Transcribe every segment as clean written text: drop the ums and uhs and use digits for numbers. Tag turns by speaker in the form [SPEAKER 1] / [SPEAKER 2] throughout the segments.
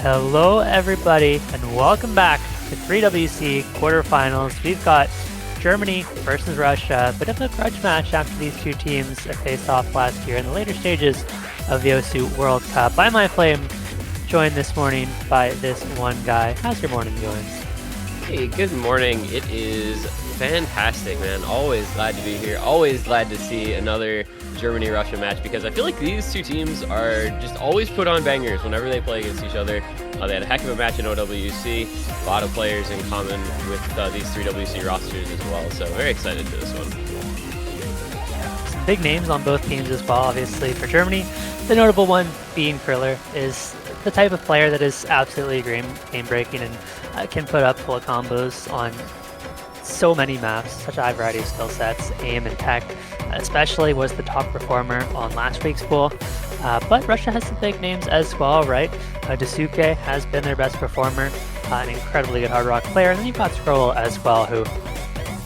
[SPEAKER 1] Hello everybody and welcome back to 3WC quarterfinals. We've got Germany versus Russia, a bit of a grudge match after these two teams faced off last year in the later stages of the OSU World Cup. I'm MyFlame, joined this morning by this one guy. How's your morning going?
[SPEAKER 2] Hey, good morning. It is fantastic, man. Always glad to be here. Always glad to see another Germany-Russia match because I feel like these two teams are just always put on bangers whenever they play against each other. They had a heck of a match in OWC. A lot of players in common with these 3WC rosters as well. So very excited for this one.
[SPEAKER 1] Some big names on both teams as well, obviously. For Germany, the notable one being Kriller is the type of player that is absolutely game-breaking and can put up full combos on so many maps, such a high variety of skill sets, aim and tech, especially was the top performer on last week's pool. But Russia has some big names as well, right? Dasuke has been their best performer, an incredibly good hard rock player, and then you've got Scroll as well, who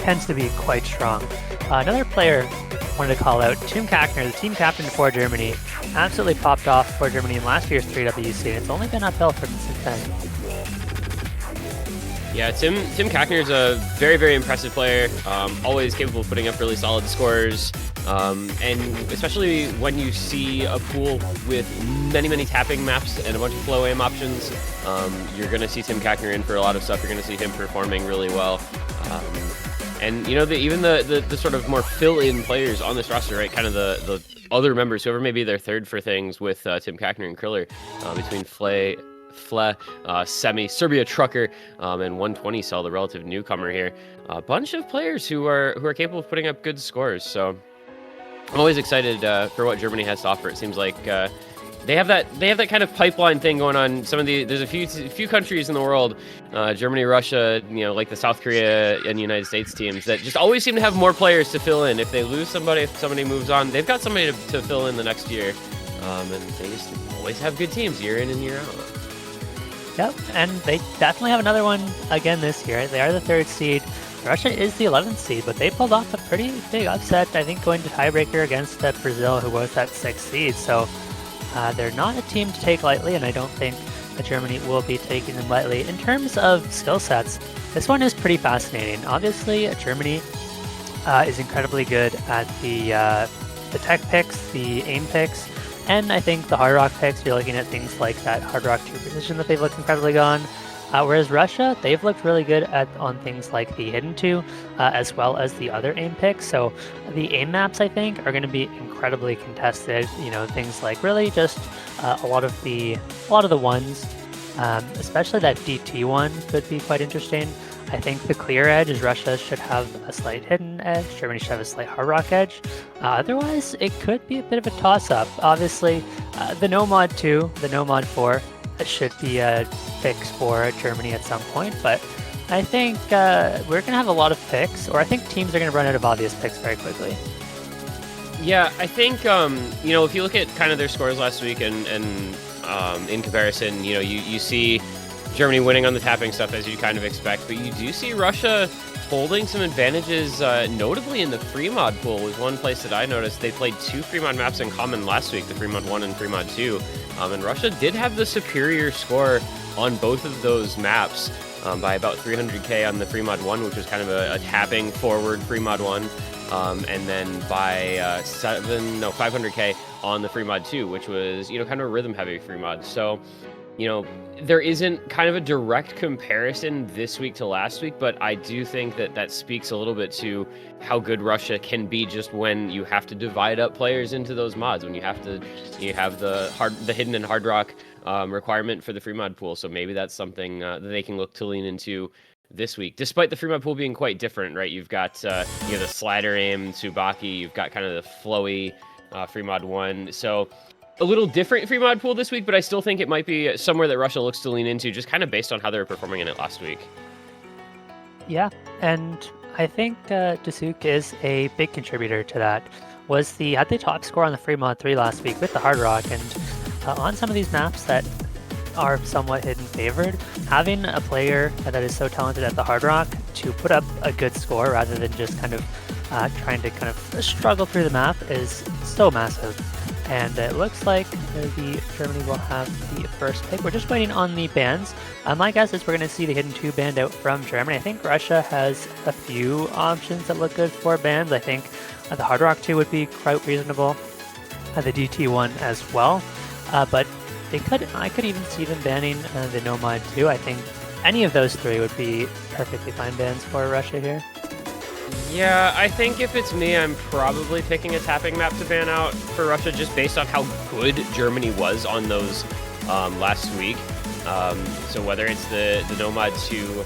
[SPEAKER 1] tends to be quite strong. Another player I wanted to call out, Tim Kackner, the team captain for Germany, absolutely popped off for Germany in last year's 3WC, and it's only been uphill from since then.
[SPEAKER 2] Yeah, Tim Kackner is a very, very impressive player, always capable of putting up really solid scores, and especially when you see a pool with many tapping maps and a bunch of flow aim options, you're going to see Tim Kackner in for a lot of stuff. You're going to see him performing really well. And, you know, even the sort of more fill-in players on this roster, right, kind of the other members, whoever may be their third for things with Tim Kackner and Kriller, between Fle, Semi, Serbia Trucker, and 120 Cell, the relative newcomer here. A bunch of players who are capable of putting up good scores. So I'm always excited for what Germany has to offer. It seems like they have that kind of pipeline thing going on. There's a few countries in the world, Germany, Russia, you know, like the South Korea and United States teams that just always seem to have more players to fill in. If they lose somebody, if somebody moves on, they've got somebody to fill in the next year. And they just always have good teams year in and year out.
[SPEAKER 1] Yep, and they definitely have another one again this year. They are the 3rd seed. Russia is the 11th seed, but they pulled off a pretty big upset, I think, going to tiebreaker against Brazil, who was that 6th seed. So they're not a team to take lightly, and I don't think that Germany will be taking them lightly. In terms of skill sets, this one is pretty fascinating. Obviously, Germany is incredibly good at the tech picks, the aim picks, and I think the hard rock picks, you're looking at things like that hard rock 2 precision that they've looked incredibly good on. Whereas Russia, they've looked really good on things like the hidden 2, as well as the other aim picks. So the aim maps, I think, are going to be incredibly contested. You know, things like really just a lot of the ones, especially that DT one could be quite interesting. I think the clear edge is Russia should have a slight hidden edge, Germany should have a slight hard rock edge. Otherwise, it could be a bit of a toss-up. Obviously, the no mod 2, the no mod 4 should be a fix for Germany at some point, but I think we're going to have a lot of picks, or I think teams are going to run out of obvious picks very quickly.
[SPEAKER 2] Yeah, I think, you know, if you look at kind of their scores last week and in comparison, you know, you see Germany winning on the tapping stuff as you kind of expect, but you do see Russia holding some advantages, notably in the free mod pool was one place that I noticed. They played 2 free mod maps in common last week, the free mod 1 and free mod 2, and Russia did have the superior score on both of those maps by about 300k on the free mod 1, which was kind of a tapping forward free mod 1, and then by 500k on the free mod 2, which was, you know, kind of a rhythm heavy free mod. So, you know, there isn't kind of a direct comparison this week to last week, but I do think that speaks a little bit to how good Russia can be just when you have to divide up players into those mods, when you have the hidden and hard rock requirement for the free mod pool. So maybe that's something that they can look to lean into this week, despite the free mod pool being quite different, right? You've got the slider aim Tsubaki, you've got kind of the flowy free mod 1. So a little different free mod pool this week, but I still think it might be somewhere that Russia looks to lean into, just kind of based on how they were performing in it last week.
[SPEAKER 1] Yeah, and I think Dasuke is a big contributor to that. Had the top score on the free mod 3 last week with the hard rock, and on some of these maps that are somewhat hidden favored, having a player that is so talented at the hard rock to put up a good score rather than just kind of trying to kind of struggle through the map is so massive. And it looks like the Germany will have the first pick. We're just waiting on the bans. My guess is we're going to see the Hidden 2 banned out from Germany. I think Russia has a few options that look good for bans. I think the Hard Rock 2 would be quite reasonable. The DT1 as well. But I could even see them banning the Nomad 2. I think any of those three would be perfectly fine bans for Russia here.
[SPEAKER 2] Yeah, I think if it's me, I'm probably picking a tapping map to ban out for Russia just based on how good Germany was on those last week. So whether it's the Nomad 2,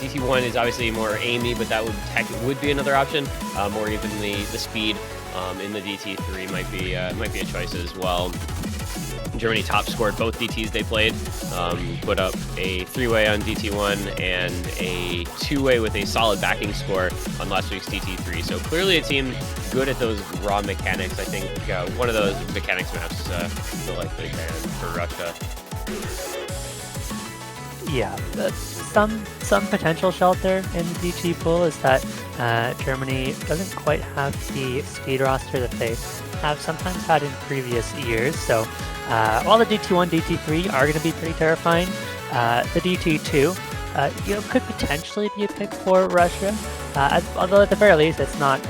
[SPEAKER 2] DT1 is obviously more aimy, but that would be another option, or even the speed in the DT3 might be a choice as well. Germany top scored both DTs they played, put up a 3-way on DT1 and a 2-way with a solid backing score on last week's DT3. So clearly a team good at those raw mechanics. I think one of those mechanics maps will likely ban for Russia.
[SPEAKER 1] Yeah, some potential shelter in the DT pool is that Germany doesn't quite have the speed roster that they have sometimes had in previous years. So while the DT1, DT3 are going to be pretty terrifying, the DT2 could potentially be a pick for Russia. Although at the very least, it's not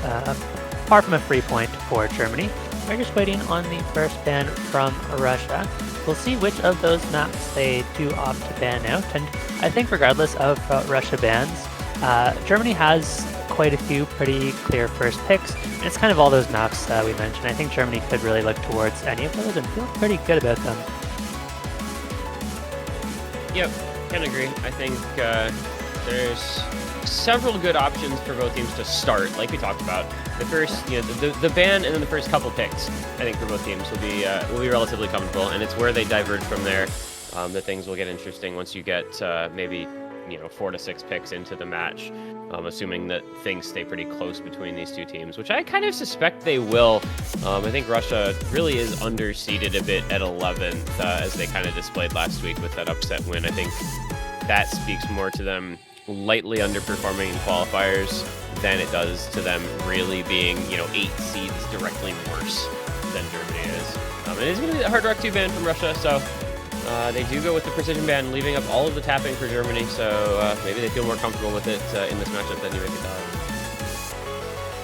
[SPEAKER 1] far from a free point for Germany. We're just waiting on the first ban from Russia. We'll see which of those maps they do opt to ban out, and I think regardless of Russia bans, Germany has quite a few pretty clear first picks, and it's kind of all those maps we mentioned. I think Germany could really look towards any of those and feel pretty good about them.
[SPEAKER 2] Yep, can agree. I think there's several good options for both teams to start, like we talked about. The first, the ban and then the first couple picks, I think for both teams will be relatively comfortable, and it's where they diverge from there that things will get interesting once you get maybe 4 to 6 picks into the match, assuming that things stay pretty close between these two teams, which I kind of suspect they will. I think Russia really is underseeded a bit at 11th, as they kind of displayed last week with that upset win. I think that speaks more to them lightly underperforming in qualifiers than it does to them really being, 8 seeds directly worse than Germany is. It is going to be a Hard Rock 2 ban from Russia, so they do go with the precision ban, leaving up all of the tapping for Germany, so maybe they feel more comfortable with it in this matchup than you make it out.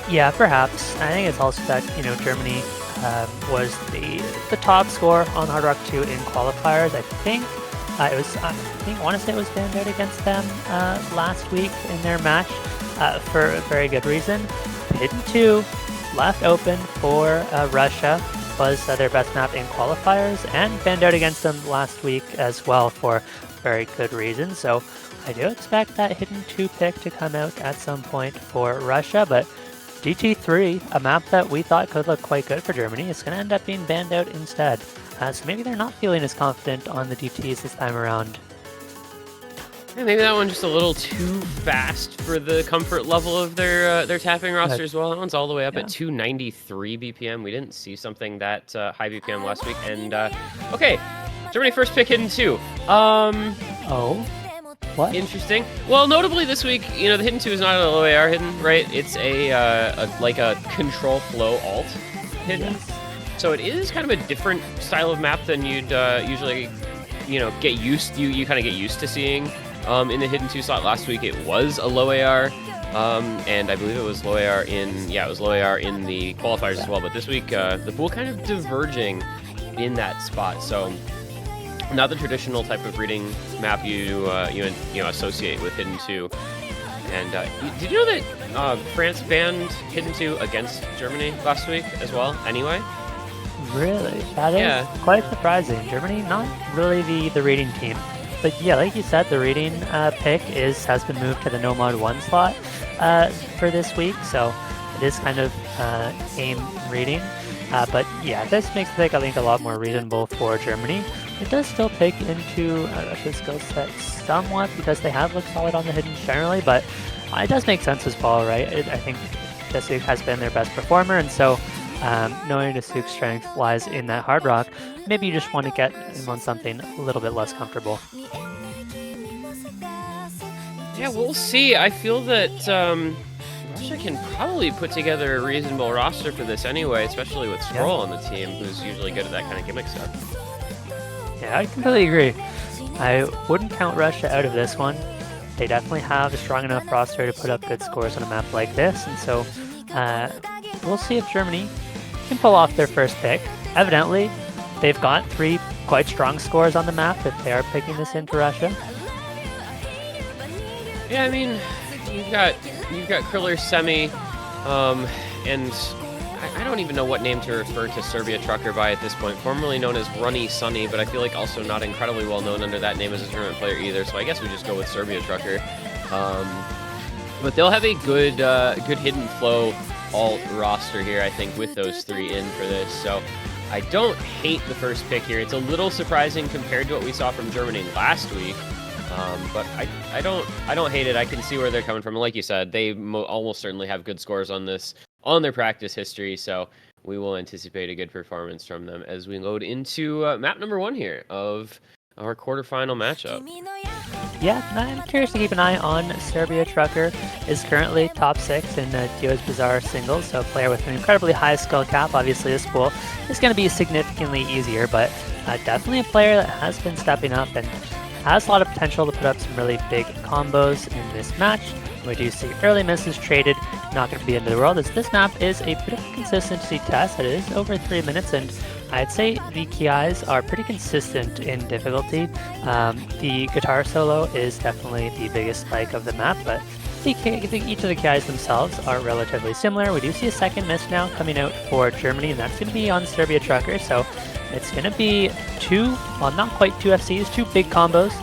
[SPEAKER 1] Yeah, perhaps. I think it's also that, Germany was the top score on Hard Rock 2 in qualifiers. I want to say it was banned out against them last week in their match for a very good reason. Hidden 2 left open for Russia was their best map in qualifiers, and banned out against them last week as well for very good reason. So I do expect that Hidden 2 pick to come out at some point for Russia, but DT3, a map that we thought could look quite good for Germany, is going to end up being banned out instead. So maybe they're not feeling as confident on the DTs this time around.
[SPEAKER 2] Yeah, maybe that one's just a little too fast for the comfort level of their tapping roster as well. That one's all the way up at 293 BPM. We didn't see something that high BPM last week. And okay, Germany first pick Hidden 2.
[SPEAKER 1] Oh, what?
[SPEAKER 2] Interesting. Well, notably this week, the Hidden 2 is not a low AR hidden, right? It's like a control flow alt hidden.
[SPEAKER 1] Yes.
[SPEAKER 2] So it is kind of a different style of map than you'd usually, get used. You kind of get used to seeing in the Hidden 2 slot. Last week it was a low AR, and I believe it was low AR in the qualifiers as well. But this week the pool kind of diverging in that spot. So not the traditional type of reading map you associate with Hidden 2. And did you know that France banned Hidden 2 against Germany last week as well? Anyway.
[SPEAKER 1] Really? That is quite surprising. Germany, not really the reading team. But yeah, like you said, the reading pick has been moved to the Nomad 1 slot for this week, so it is kind of aim reading. But yeah, this makes the pick, I think, a lot more reasonable for Germany. It does still pick into Russia's skill set somewhat because they have looked solid on the hidden generally, but it does make sense as well, right? I think Dasuk has been their best performer, and so knowing Dasuk's strength lies in that hard rock, maybe you just want to get him on something a little bit less comfortable.
[SPEAKER 2] Yeah, we'll see. I feel that Russia can probably put together a reasonable roster for this anyway, especially with
[SPEAKER 1] Yeah,
[SPEAKER 2] Scroll on the team, who's usually good at that kind of gimmick stuff.
[SPEAKER 1] yeah, I completely agree. I wouldn't count Russia out of this one. They definitely have a strong enough roster to put up good scores on a map like this, and so uh, we'll see if Germany can pull off their first pick. Evidently, they've got 3 quite strong scores on the map if they are picking this into Russia.
[SPEAKER 2] Yeah, I mean, you've got Kriller Semi, and I don't even know what name to refer to Serbia Trucker by at this point. Formerly known as Runny Sunny, but I feel like also not incredibly well known under that name as a tournament player either. So I guess we just go with Serbia Trucker. Um, but they'll have a good hidden flow alt roster here, I think, with those 3 in for this. So I don't hate the first pick here. It's a little surprising compared to what we saw from Germany last week. But I don't hate it. I can see where they're coming from. Like you said, they almost certainly have good scores on this on their practice history, so we will anticipate a good performance from them as we load into map number 1 here of our quarterfinal matchup.
[SPEAKER 1] Yeah, I'm curious to keep an eye on Serbia Trucker. Is currently top 6 in Dio's Bazaar singles, so a player with an incredibly high skill cap. Obviously, this pool is going to be significantly easier, but definitely a player that has been stepping up and has a lot of potential to put up some really big combos in this match. We do see early misses traded, not going to be the end of the world, as this map is a bit of a consistency test. It is over 3 minutes, and I'd say the KIs are pretty consistent in difficulty. The guitar solo is definitely the biggest spike of the map, but each of the KIs themselves are relatively similar. We do see a second miss now coming out for Germany, and that's going to be on Serbia Trucker, so it's going to be 2, well, not quite 2 FCs, 2 big combos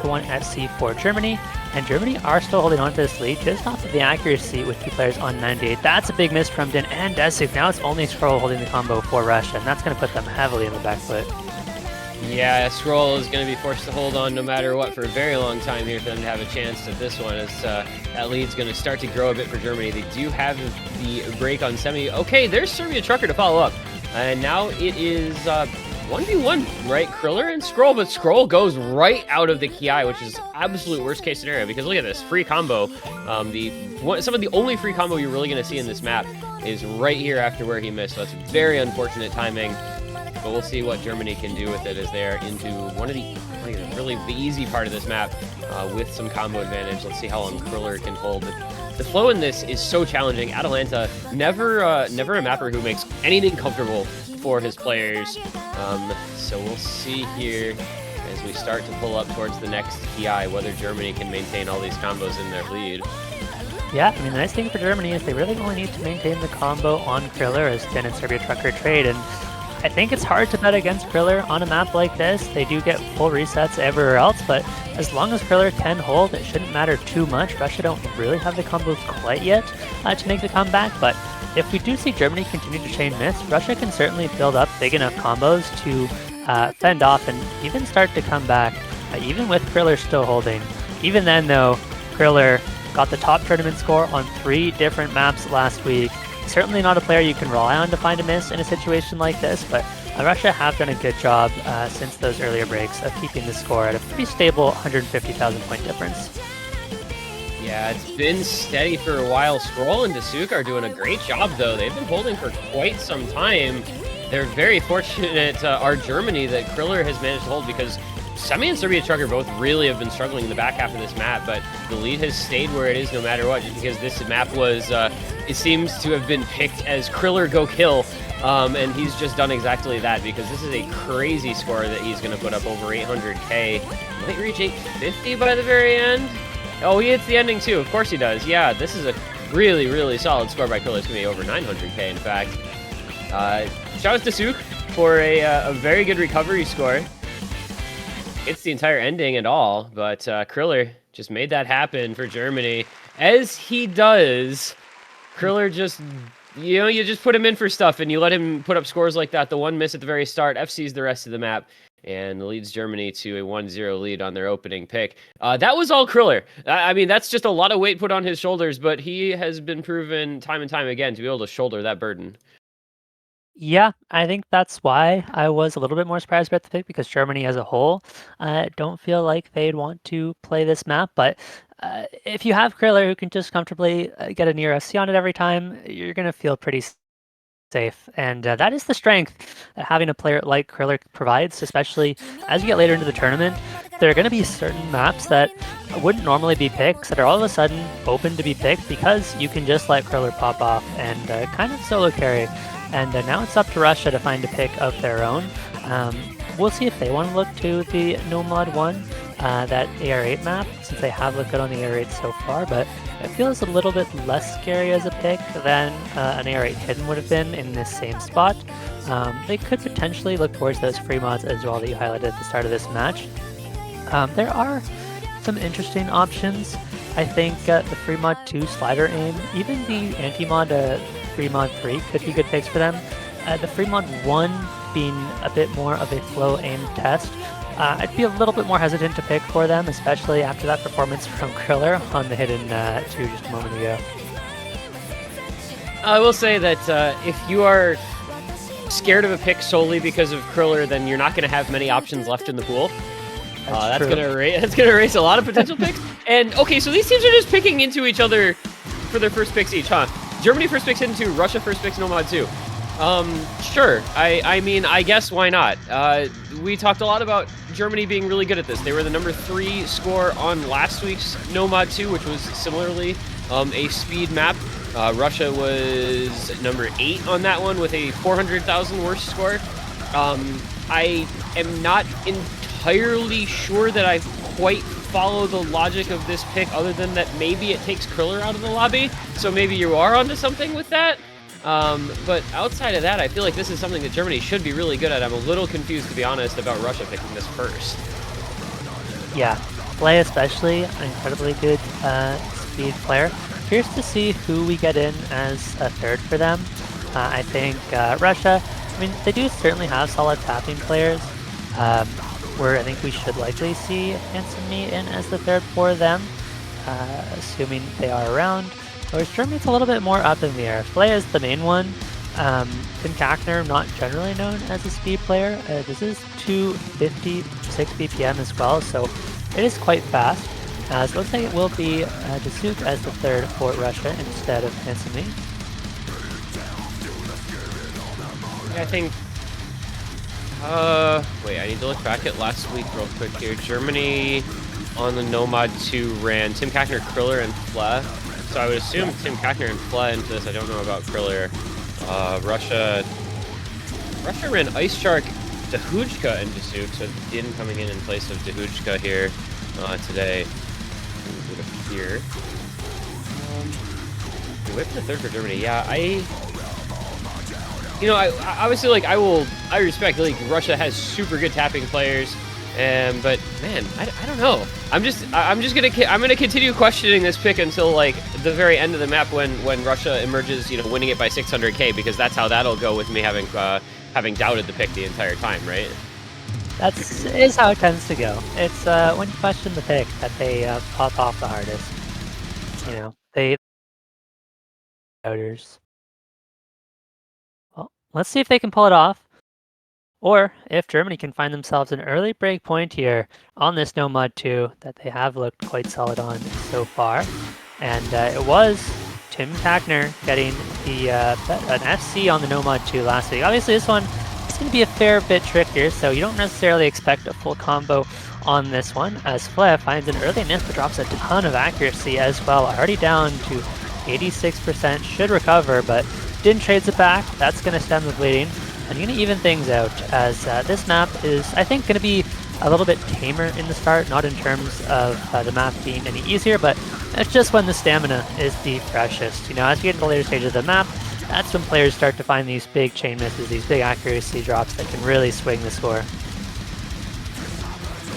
[SPEAKER 1] to 1 FC for Germany. And Germany are still holding on to this lead just off of the accuracy with 2 players on 98. That's a big miss from Din and Desuk. Now it's only Scroll holding the combo for Russia, and that's going to put them heavily in the back foot.
[SPEAKER 2] Yeah, Scroll is going to be forced to hold on no matter what for a very long time here for them to have a chance at this one, as that lead's going to start to grow a bit for Germany. They do have the break on Semi. Okay, there's Serbia Trucker to follow up. And now it is 1v1, right? Kriller and Scroll, but Scroll goes right out of the Ki, which is absolute worst case scenario, because look at this, free combo. Some of the only free combo you're really going to see in this map is right here after where he missed, so that's very unfortunate timing. But we'll see what Germany can do with it as they are into one of the, really the easy part of this map with some combo advantage. Let's see how long Kriller can hold. The flow in this is so challenging. Atalanta, never a mapper who makes anything comfortable for his players. So we'll see here as we start to pull up towards the next PI whether Germany can maintain all these combos in their lead.
[SPEAKER 1] Yeah, I mean, the nice thing for Germany is they really only need to maintain the combo on Kriller as Din and Serbia Trucker trade, and I think it's hard to bet against Kriller on a map like this. They do get full resets everywhere else, but as long as Kriller can hold, it shouldn't matter too much. Russia don't really have the combos quite yet to make the comeback, but if we do see Germany continue to chain miss, Russia can certainly build up big enough combos to fend off and even start to come back, even with Kriller still holding. Even then, though, Kriller got the top tournament score on 3 different maps last week. Certainly not a player you can rely on to find a miss in a situation like this, but Russia have done a good job since those earlier breaks of keeping the score at a pretty stable 150,000 point difference.
[SPEAKER 2] Yeah, it's been steady for a while. Scroll and Desuk are doing a great job, though. They've been holding for quite some time. They're very fortunate, our Germany, that Kriller has managed to hold, because Semi and Serbia Trucker both really have been struggling in the back half of this map, but the lead has stayed where it is no matter what, just because this map was, it seems to have been picked as Kriller go kill, and he's just done exactly that, because this is a crazy score that he's going to put up over 800k. Might reach 850 by the very end. Oh, he hits the ending too. Of course he does. Yeah, this is a really, really solid score by Kriller. It's going to be over 900k, in fact. Shout out to Desuk for a very good recovery score. It's the entire ending and all, but Kriller just made that happen for Germany. As he does, Kriller just, you just put him in for stuff and you let him put up scores like that. The one miss at the very start FCs the rest of the map and leads Germany to a 1-0 lead on their opening pick. That was all Kriller. I mean, that's just a lot of weight put on his shoulders, but he has been proven time and time again to be able to shoulder that burden.
[SPEAKER 1] Yeah, I think that's why I was a little bit more surprised about the pick, because Germany as a whole don't feel like they'd want to play this map. But If you have Kriller who can just comfortably get a near SC on it every time, you're going to feel pretty safe. And that is the strength that having a player like Kriller provides, especially as you get later into the tournament. There are going to be certain maps that wouldn't normally be picks that are all of a sudden open to be picked because you can just let Kriller pop off and kind of solo carry. And now it's up to Russia to find a pick of their own. We'll see if they want to look to the Nomad 1, that AR8 map, since they have looked good on the AR8 so far, but it feels a little bit less scary as a pick than an AR8 hidden would have been in this same spot. They could potentially look towards those free mods as well that you highlighted at the start of this match. There are some interesting options. I think the free mod 2 slider aim, even the anti-mod free mod 3 could be good picks for them. The free mod 1 being a bit more of a flow aim test, I'd be a little bit more hesitant to pick for them, especially after that performance from Kriller on the hidden 2 just a moment ago.
[SPEAKER 2] I will say that if you are scared of a pick solely because of Kriller, then you're not going to have many options left in the pool. That's going to erase a lot of potential picks. And okay, so these teams are just picking into each other for their first picks each, huh? Germany first picks into Russia first picks Nomad 2. Sure. I mean, I guess why not? We talked a lot about Germany being really good at this. They were the number 3 score on last week's Nomad 2, which was similarly a speed map. Russia was number 8 on that one with a 400,000 worst score. I am not entirely sure that I quite follow the logic of this pick, other than that maybe it takes Kriller out of the lobby, so maybe you are onto something with that. But outside of that, I feel like this is something that Germany should be really good at. I'm a little confused, to be honest, about Russia picking this first.
[SPEAKER 1] Yeah, Play especially, an incredibly good speed player. Curious to see who we get in as a third for them. I think Russia, I mean, they do certainly have solid tapping players, where I think we should likely see Handsome Me in as the third for them, assuming they are around. Whereas Germany's a little bit more up in the air. Flea is the main one. Tim Kackner, not generally known as a speed player. This is 256 BPM as well, so it is quite fast. So it looks like it will be Dasuk as the third for Russia instead of Handsome Me.
[SPEAKER 2] Yeah, I think... wait, I need to look back at last week real quick here. Germany on the Nomad 2 ran Tim Kackner, Kriller, and Flea. So I would assume Tim Kackner and Flea into this. I don't know about Kriller. Russia ran Ice Shark, Dahujka, and Dasuk, so Din coming in place of Dahujka here today. Here. We wait for the third for Germany. Yeah, I obviously, like, I respect, like, Russia has super good tapping players. But man, I don't know. I'm gonna continue questioning this pick until like the very end of the map when Russia emerges, winning it by 600k, because that's how that'll go with me having doubted the pick the entire time, right?
[SPEAKER 1] That is how it tends to go. It's when you question the pick that they pop off the hardest. They doubters. Well, let's see if they can pull it off. Or if Germany can find themselves an early break point here on this Nomad 2 that they have looked quite solid on so far. And it was Tim Kackner getting an FC on the Nomad 2 last week. Obviously this one is going to be a fair bit trickier, so you don't necessarily expect a full combo on this one, as Flea finds an early NIF but drops a ton of accuracy as well, already down to 86%, should recover, but Din trades it back. That's going to stem the bleeding. And you're going to even things out, as this map is, I think, going to be a little bit tamer in the start, not in terms of the map being any easier, but it's just when the stamina is the freshest. As you get into the later stages of the map, that's when players start to find these big chain misses, these big accuracy drops that can really swing the score.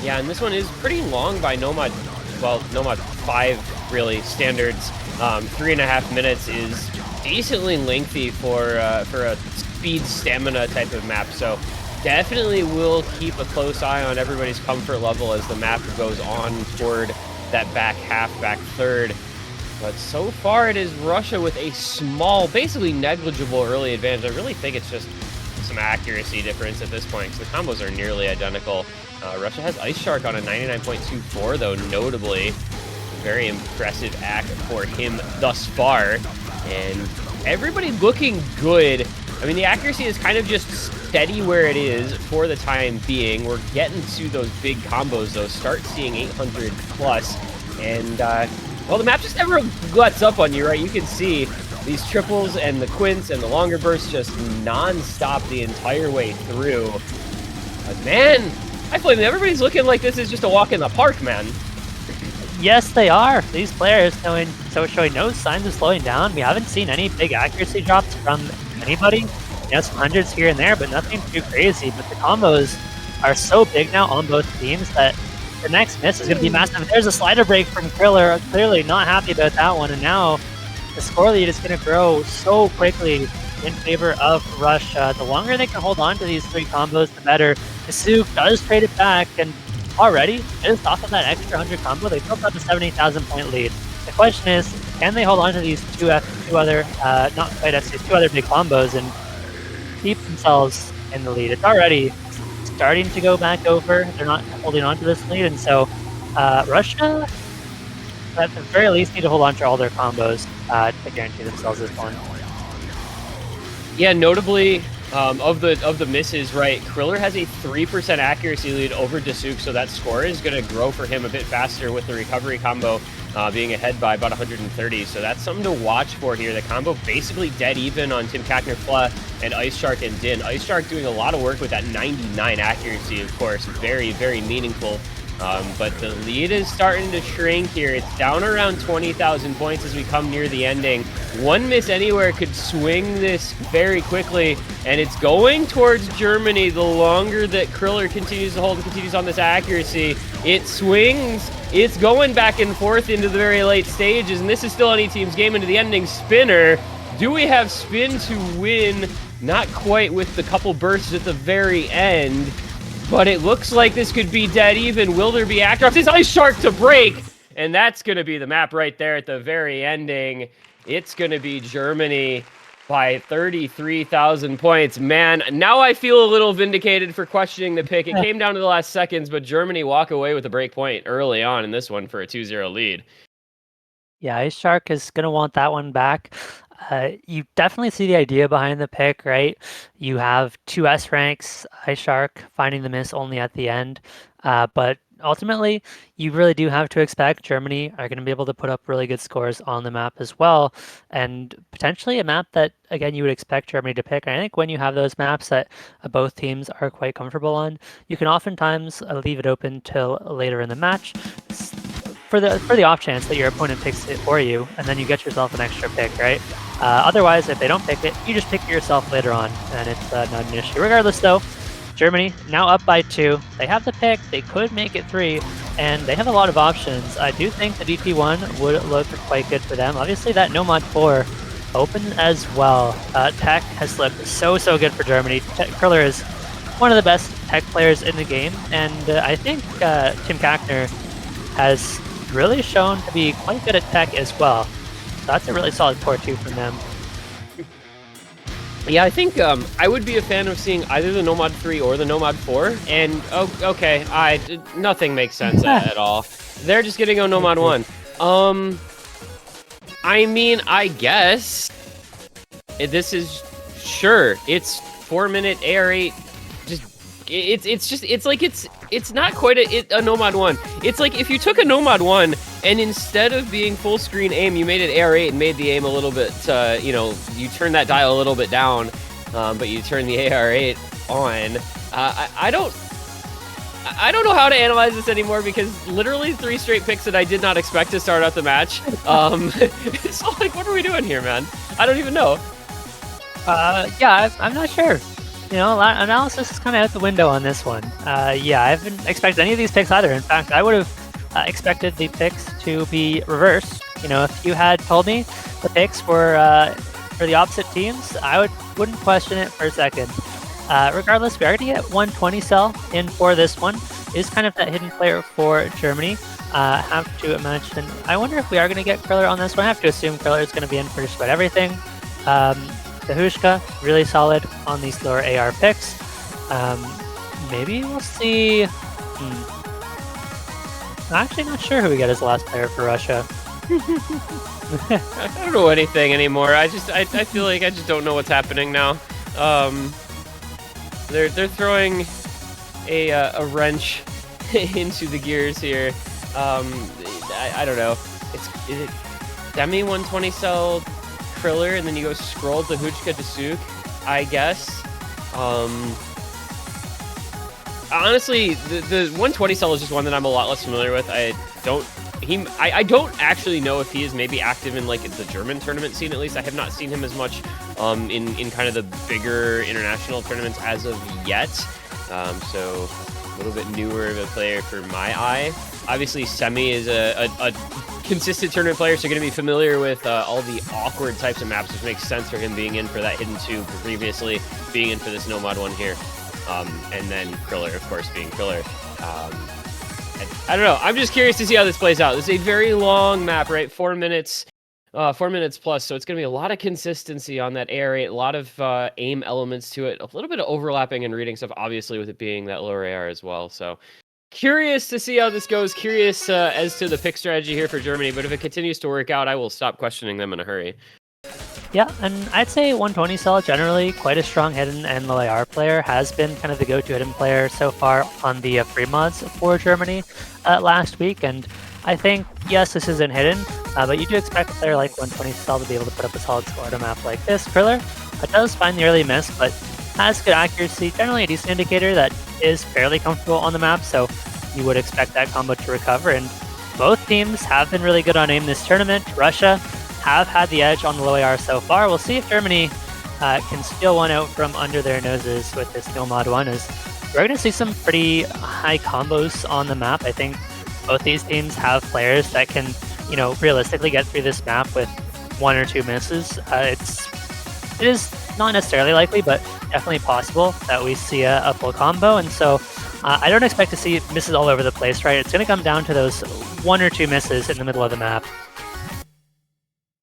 [SPEAKER 2] Yeah, and this one is pretty long by Nomad 5, really, standards. 3.5 minutes is decently lengthy for a speed stamina type of map, so definitely will keep a close eye on everybody's comfort level as the map goes on toward that back half, back third. But so far it is Russia with a small, basically negligible early advantage. I really think it's just some accuracy difference at this point, because the combos are nearly identical. Russia has Ice Shark on a 99.24 though, notably. Very impressive act for him thus far. And everybody looking good. I mean, the accuracy is kind of just steady where it is for the time being. We're getting to those big combos, though. Start seeing 800 plus. And, well, the map just never lets up on you, right? You can see these triples and the quints and the longer bursts just non-stop the entire way through. But, man, I blame everybody's looking like this is just a walk in the park, man.
[SPEAKER 1] Yes, they are. These players showing no signs of slowing down. We haven't seen any big accuracy drops from anybody. Some hundreds here and there, but nothing too crazy. But the combos are so big now on both teams that the next miss is going to be massive. There's a slider break from Kriller. Clearly not happy about that one. And now the score lead is going to grow so quickly in favor of Russia. The longer they can hold on to these 3 combos, the better. Isuk does trade it back, and already, just off of that extra 100 combo, they built up a 70,000 point lead. The question is, can they hold on to these two other big combos and keep themselves in the lead? It's already starting to go back over. They're not holding on to this lead, and so Russia, at the very least, need to hold on to all their combos to guarantee themselves this one.
[SPEAKER 2] Yeah, notably, of the misses, right, Kriller has a 3% accuracy lead over Dasuk, so that score is going to grow for him a bit faster with the recovery combo being ahead by about 130. So that's something to watch for here. The combo basically dead even on Tim Kackner, Fla, and Ice Shark and Din. Ice Shark doing a lot of work with that 99 accuracy, of course. Very, very meaningful. But the lead is starting to shrink here. It's down around 20,000 points as we come near the ending. One miss anywhere could swing this very quickly, and it's going towards Germany. The longer that Kriller continues to hold and continues on this accuracy, it swings. It's going back and forth into the very late stages, and this is still any team's game into the ending spinner. Do we have spin to win? Not quite with the couple bursts at the very end. But it looks like this could be dead even. Will there be act drops? It's Ice Shark to break! And that's going to be the map right there at the very ending. It's going to be Germany by 33,000 points. Man, now I feel a little vindicated for questioning the pick. It came down to the last seconds, but Germany walk away with a break point early on in this one for a 2-0 lead.
[SPEAKER 1] Yeah, Ice Shark is going to want that one back. You definitely see the idea behind the pick, right? You have 2 S ranks, Ice Shark finding the miss only at the end. But ultimately, you really do have to expect Germany are going to be able to put up really good scores on the map as well. And potentially a map that, again, you would expect Germany to pick. And I think when you have those maps that both teams are quite comfortable on, you can oftentimes leave it open till later in the match. For the off chance that your opponent picks it for you, and then you get yourself an extra pick, right? Otherwise, if they don't pick it, you just pick it yourself later on, and it's not an issue. Regardless, though, Germany now up by 2. They have the pick. They could make it 3, and they have a lot of options. I do think the DP1 would look quite good for them. Obviously, that Nomad 4 open as well. Tech has slipped so good for Germany. Kriller is one of the best tech players in the game, and I think Tim Kackner has really shown to be quite good at tech as well. So that's a really solid core 2 from them.
[SPEAKER 2] Yeah, I think I would be a fan of seeing either the Nomad 3 or the Nomad 4. And, okay, nothing makes sense at all. They're just getting a Nomad 1. I mean, I guess this is, sure, it's 4-minute AR8. It's not quite a Nomad 1. It's like if you took a Nomad 1 and instead of being full screen aim, you made it AR8 and made the aim a little bit, you turn that dial a little bit down, but you turn the AR8 on. I don't know how to analyze this anymore because literally 3 straight picks that I did not expect to start out the match. So like, what are we doing here, man? I don't even know.
[SPEAKER 1] Yeah, I'm not sure. You know, analysis is kind of out the window on this one. Yeah, I haven't expected any of these picks either. In fact, I would have expected the picks to be reversed. You know, if you had told me the picks were for the opposite teams, I wouldn't question it for a second. Regardless, we are going to get 120 cell in for this one. Is kind of that hidden player for Germany. Have to imagine. I wonder if we are going to get Kriller on this one. I have to assume Kriller is going to be in for just about everything. The Hushka, really solid on these lower AR picks. Maybe we'll see. I'm actually not sure who we get as the last player for Russia.
[SPEAKER 2] I don't know anything anymore. I feel like I just don't know what's happening now. They're throwing a wrench into the gears here. I don't know. Is it Demi 120 cell Kriller, and then you go scroll to Hujka Dasuk, I guess. Honestly, the 120 cell is just one that I'm a lot less familiar with. I don't actually know if he is maybe active in like the German tournament scene. At least I have not seen him as much in kind of the bigger international tournaments as of yet. So a little bit newer of a player for my eye. Obviously, Semi is a consistent tournament player, so going to be familiar with all the awkward types of maps, which makes sense for him being in for that Hidden 2 previously, being in for this Nomad one here. And then Kriller, of course, being Kriller. I don't know. I'm just curious to see how this plays out. This is a very long map, right? 4 minutes. 4 minutes plus, so it's going to be a lot of consistency on that air rate, a lot of aim elements to it, a little bit of overlapping and reading stuff, obviously, with it being that lower AR as well. So curious to see how this goes, curious as to the pick strategy here for Germany, but if it continues to work out, I will stop questioning them in a hurry.
[SPEAKER 1] Yeah, and I'd say 120 cell generally quite a strong hidden and low AR player, has been kind of the go-to hidden player so far on the free mods for Germany last week, and I think, yes, this isn't hidden, but you do expect a player like 120 cell to be able to put up a solid score on a map like this. Kriller does find the early miss, but has good accuracy, generally a decent indicator that is fairly comfortable on the map, so you would expect that combo to recover, and both teams have been really good on aim this tournament. Russia have had the edge on the low AR so far. We'll see if Germany can steal one out from under their noses with this Nomad one, as we're going to see some pretty high combos on the map. I think both these teams have players that can, realistically get through this map with 1 or 2 misses. It is not necessarily likely, but definitely possible that we see a full combo, and so I don't expect to see misses all over the place, right? It's going to come down to those 1 or 2 misses in the middle of the map.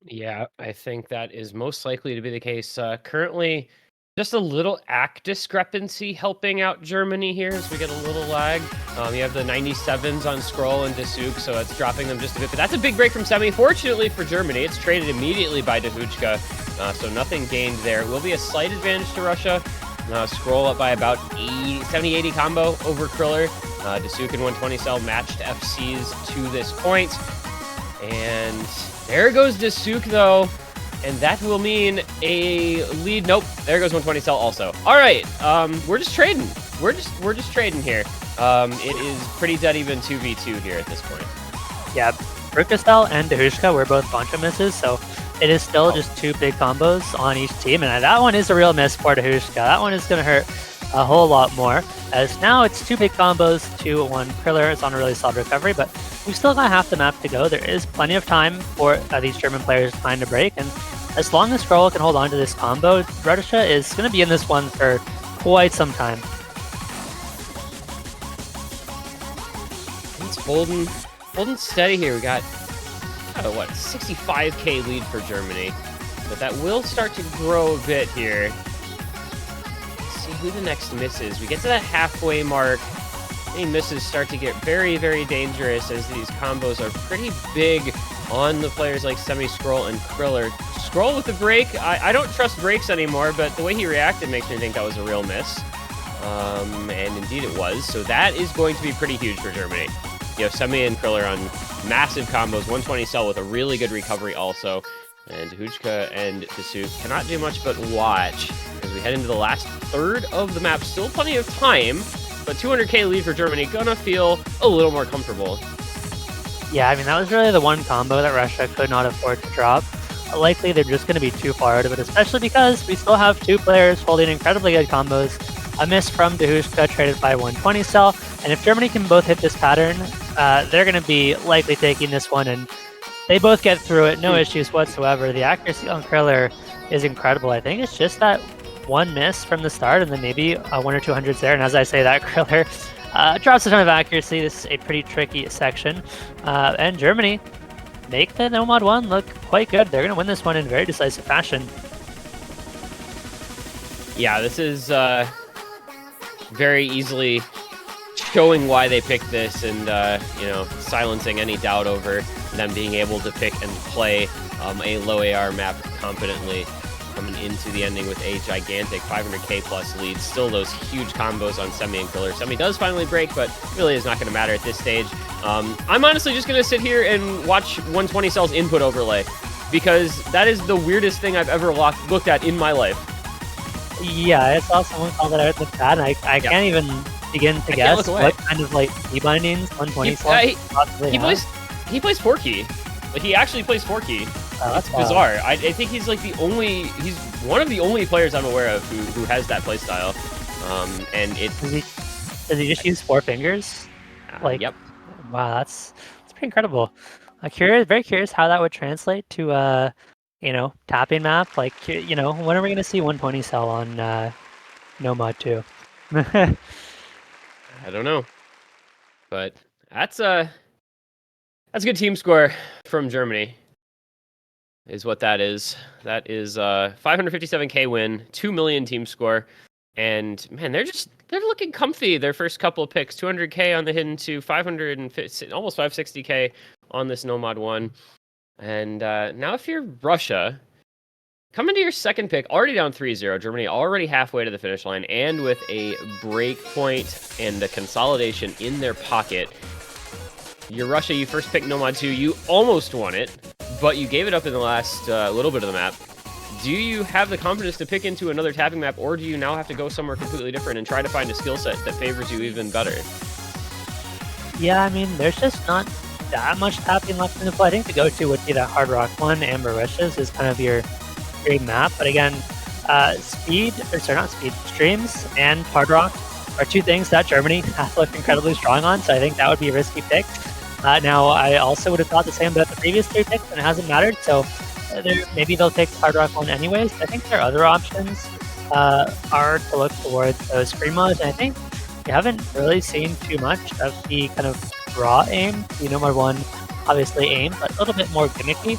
[SPEAKER 2] Yeah, I think that is most likely to be the case. Currently, just a little ACK discrepancy helping out Germany here as we get a little lag. You have the 97s on Scroll and Dasuk, so it's dropping them just a bit. But that's a big break from Semi. Fortunately for Germany, it's traded immediately by Dehujka, so nothing gained there. It will be a slight advantage to Russia. Scroll up by about 70-80 combo over Kriller. Dasuk and 120 cell matched FCs to this point. And there goes Dasuk, though, and that will mean a lead. Nope, there goes 120 cell also. All right, we're just trading. We're just trading here. It is pretty dead even 2v2 here at this point.
[SPEAKER 1] Yeah, Brukastel and Dehujka were both Boncho misses, so it is still just 2 big combos on each team, and that one is a real miss for Dehujka. That one is going to hurt a whole lot more, as now it's 2 big combos to 1 Kriller. It's on a really solid recovery, but we've still got half the map to go. There is plenty of time for these German players to find a break, and as long as Scroll can hold on to this combo, Russia is going to be in this one for quite some time.
[SPEAKER 2] It's holding steady here. We got, 65k lead for Germany, but that will start to grow a bit here. See who the next miss is. We get to that halfway mark. Any misses start to get very, very dangerous, as these combos are pretty big on the players like Semi, Scroll, and Kriller. Scroll with the break. I don't trust breaks anymore, but the way he reacted makes me think that was a real miss. And indeed it was. So that is going to be pretty huge for Germany. You have Semi and Kriller on massive combos. 120 cell with a really good recovery also. And Hujka and Dasuk cannot do much but watch as we head into the last third of the map. Still plenty of time, but 200k lead for Germany. Gonna feel a little more comfortable.
[SPEAKER 1] Yeah, I mean, that was really the one combo that Russia could not afford to drop. Likely they're just going to be too far out of it, especially because we still have 2 players holding incredibly good combos. A miss from Dehujka traded by 120 cell, and if Germany can both hit this pattern, they're going to be likely taking this one, and they both get through it, no issues whatsoever. The accuracy on Kriller is incredible. I think it's just that one miss from the start, and then maybe 1 or 2 hundreds there, and as I say that, Kriller drops a ton of accuracy. This is a pretty tricky section, and Germany make the Nomad one look quite good. They're going to win this one in very decisive fashion.
[SPEAKER 2] Yeah, this is very easily showing why they picked this and, silencing any doubt over them being able to pick and play a low AR map competently coming into the ending with a gigantic 500k plus lead. Still those huge combos on Semi and Killer. Semi does finally break, but really is not going to matter at this stage. I'm honestly just going to sit here and watch 120 Cell's input overlay, because that is the weirdest thing I've ever looked at in my life.
[SPEAKER 1] Yeah, I saw someone call that out in the chat, and I can't even begin to guess what kind of like key bindings 120 possibly
[SPEAKER 2] he plays 4-key. Like, he actually plays 4-key. It's bizarre. I think he's like he's one of the only players I'm aware of who has that playstyle. And it
[SPEAKER 1] does he just use 4 fingers? Like,
[SPEAKER 2] yep.
[SPEAKER 1] Wow, that's pretty incredible. Very curious how that would translate to tapping map. Like, when are we gonna see 120 Cell on Nomad 2?
[SPEAKER 2] I don't know, but that's a good team score from Germany, is what that is. That is 557k win, 2 million team score, and man, they're looking comfy. Their first couple of picks, 200k on the hidden 2, 550, almost 560k on this Nomad 1, and now if you're Russia, coming to your second pick, already down 3-0, Germany already halfway to the finish line, and with a break point and a consolidation in their pocket. You're Russia, you first picked Nomad 2, you almost won it, but you gave it up in the last little bit of the map. Do you have the confidence to pick into another tapping map, or do you now have to go somewhere completely different and try to find a skill set that favors you even better?
[SPEAKER 1] Yeah, I mean, there's just not that much tapping left in the play. I think the go-to would be the Hard Rock one, Amber Rushes is kind of your map, but again, streams and Hard Rock are two things that Germany has looked incredibly strong on, so I think that would be a risky pick. Now, I also would have thought the same about the previous 3 picks, and it hasn't mattered, so maybe they'll take the Hard Rock one anyways. I think their other options are to look towards those Screamos, and I think we haven't really seen too much of the kind of raw aim. The Nomad 1 obviously aim, but a little bit more gimmicky.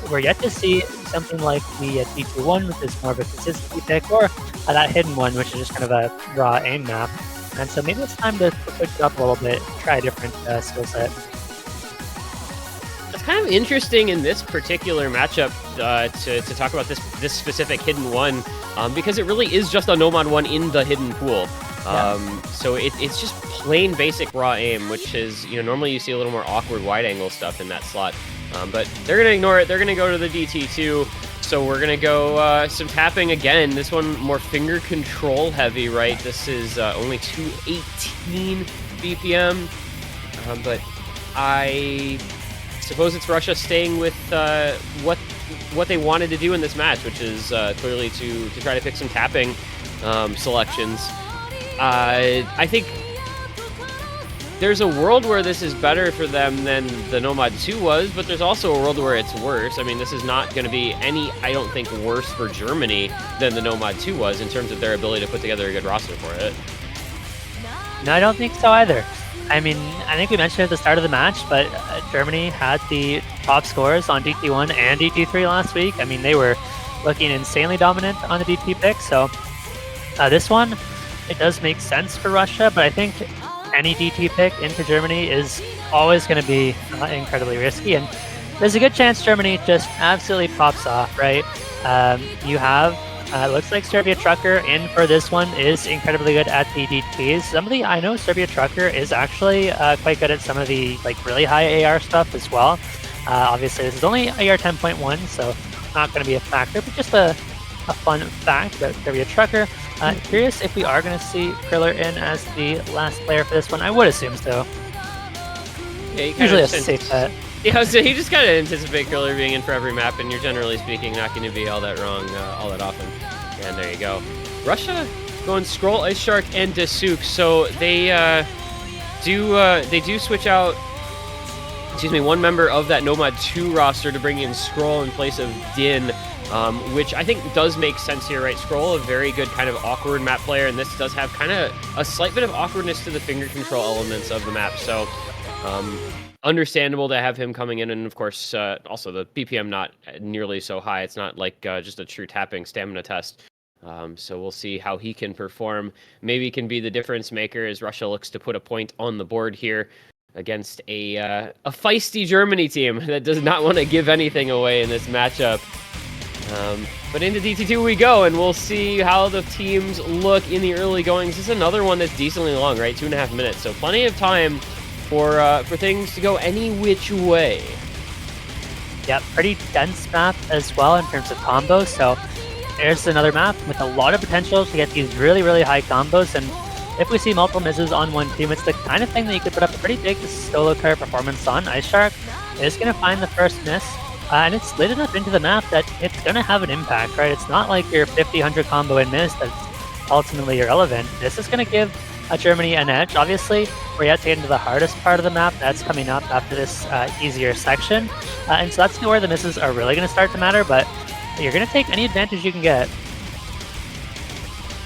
[SPEAKER 1] We're yet to see something like the D2-1, which is more of a consistency pick, or that hidden one, which is just kind of a raw aim map. And so maybe it's time to switch it up a little bit, try a different skill set.
[SPEAKER 2] It's kind of interesting in this particular matchup to talk about this specific hidden one, because it really is just a Nomad 1 in the hidden pool. So it's just plain basic raw aim, which is, normally you see a little more awkward wide angle stuff in that slot. But they're going to ignore it. They're going to go to the DT2. So we're going to go some tapping again. This one more finger control heavy, right? This is only 218 BPM. But I suppose it's Russia staying with what they wanted to do in this match, which is clearly to try to pick some tapping selections. I think there's a world where this is better for them than the Nomad 2 was, but there's also a world where it's worse. I mean, this is not going to be I don't think, worse for Germany than the Nomad 2 was in terms of their ability to put together a good roster for it.
[SPEAKER 1] No, I don't think so either. I mean, I think we mentioned at the start of the match, but Germany had the top scores on DT1 and DT3 last week. I mean, they were looking insanely dominant on the DT pick, so this one, it does make sense for Russia, but I think any DT pick into Germany is always going to be incredibly risky, and there's a good chance Germany just absolutely pops off, right? You have, looks like Serbia Trucker in for this one is incredibly good at the DTs. I know Serbia Trucker is actually quite good at some of the really high AR stuff as well. Obviously, this is only AR 10.1, so not going to be a factor, but just a fun fact about Serbia Trucker. Curious if we are going to see Kriller in as the last player for this one. I would assume so.
[SPEAKER 2] Yeah,
[SPEAKER 1] usually a safe bet.
[SPEAKER 2] Yeah, so you just kind of anticipate Kriller being in for every map, and you're generally speaking not going to be all that wrong all that often. And there you go. Russia going Scroll, Ice Shark, and Dasuk. So they do switch out, one member of that Nomad 2 roster to bring in Scroll in place of Din. Which I think does make sense here, right? Scroll, a very good kind of awkward map player, and this does have kind of a slight bit of awkwardness to the finger control elements of the map. So understandable to have him coming in, and of course, also the BPM not nearly so high. It's not like just a true tapping stamina test. So we'll see how he can perform. Maybe he can be the difference maker as Russia looks to put a point on the board here against a feisty Germany team that does not want to give anything away in this matchup. But into DT2 we go, and we'll see how the teams look in the early goings. This is another one that's decently long, right? 2.5 minutes, so plenty of time for things to go any which way.
[SPEAKER 1] Yeah, pretty dense map as well in terms of combos. So there's another map with a lot of potential to get these really, really high combos. And if we see multiple misses on one team, it's the kind of thing that you could put up a pretty big solo player performance on. Ice Shark is going to find the first miss. And it's lit enough into the map that it's going to have an impact, right? It's not like your 50-100 combo and miss that's ultimately irrelevant. This is going to give Germany an edge. Obviously, we're yet to get into the hardest part of the map. That's coming up after this easier section. And so that's where the misses are really going to start to matter, but you're going to take any advantage you can get.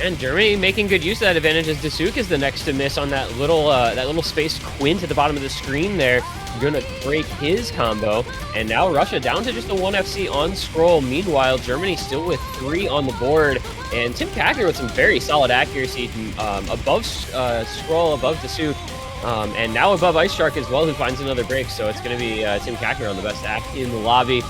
[SPEAKER 2] And Germany making good use of that advantage as Dasuk is the next to miss on that little spaced Quint at the bottom of the screen there. Gonna break his combo, and now Russia down to just a 1 FC on Scroll. Meanwhile, Germany still with 3 on the board, and Tim Kagner with some very solid accuracy above Scroll, above Dasuk, and now above Ice Shark as well, who finds another break. So it's going to be Tim Kagner on the best act in the lobby,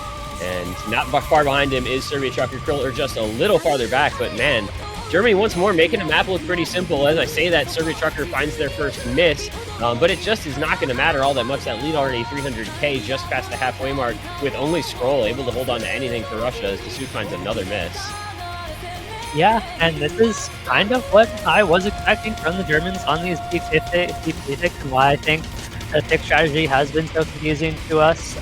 [SPEAKER 2] and not far behind him is Serbia Trucker Krill, or just a little farther back, but man, Germany once more making the map look pretty simple. As I say that, Serbia Trucker finds their first miss, but it just is not going to matter all that much. That lead already 300k, just past the halfway mark, with only Scroll able to hold on to anything for Russia as Dasuk finds another miss.
[SPEAKER 1] Yeah, and this is kind of what I was expecting from the Germans on these deep picks, and why I think the pick strategy has been so confusing to us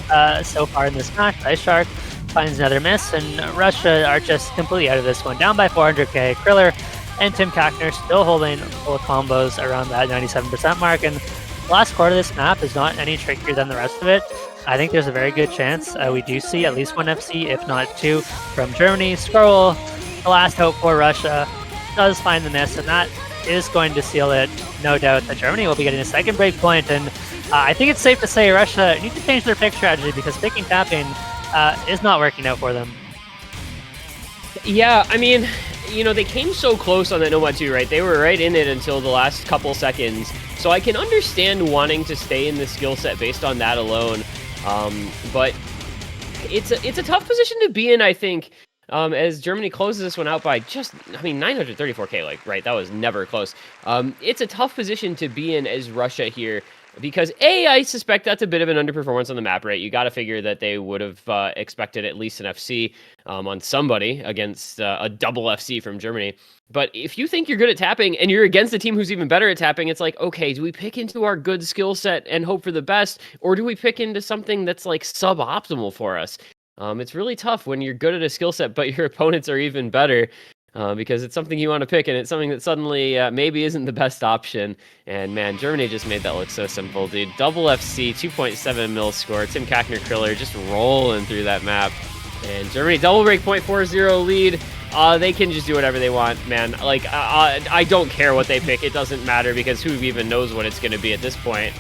[SPEAKER 1] so far in this match. Ice Shark finds another miss, and Russia are just completely out of this one. Down by 400k. Kriller and Tim Kagner still holding full combos around that 97% mark, and the last quarter of this map is not any trickier than the rest of it. I think there's a very good chance we do see at least one FC, if not 2, from Germany. Scroll, the last hope for Russia, does find the miss, and that is going to seal it. No doubt that Germany will be getting a second break point, and I think it's safe to say Russia need to change their pick strategy, because picking tapping is not working out for them.
[SPEAKER 2] Yeah, I mean, you know, they came so close on that Nomad 2, right? They were right in it until the last couple seconds. So I can understand wanting to stay in the skill set based on that alone. But it's a tough position to be in, I think, as Germany closes this one out by just, I mean, 934k, like, right? That was never close. It's a tough position to be in as Russia here. Because I suspect that's a bit of an underperformance on the map, right? You got to figure that they would have expected at least an FC on somebody against a double FC from Germany. But if you think you're good at tapping and you're against a team who's even better at tapping, it's like, okay, do we pick into our good skill set and hope for the best? Or do we pick into something that's like suboptimal for us? It's really tough when you're good at a skill set, but your opponents are even better. Because it's something you want to pick, and it's something that suddenly maybe isn't the best option. And man, Germany just made that look so simple, dude. Double FC, 2.7 mil score. Tim Kagner Kriller just rolling through that map. And Germany double break 0.40 lead. They can just do whatever they want, man. Like, I don't care what they pick. It doesn't matter, because who even knows what it's going to be at this point.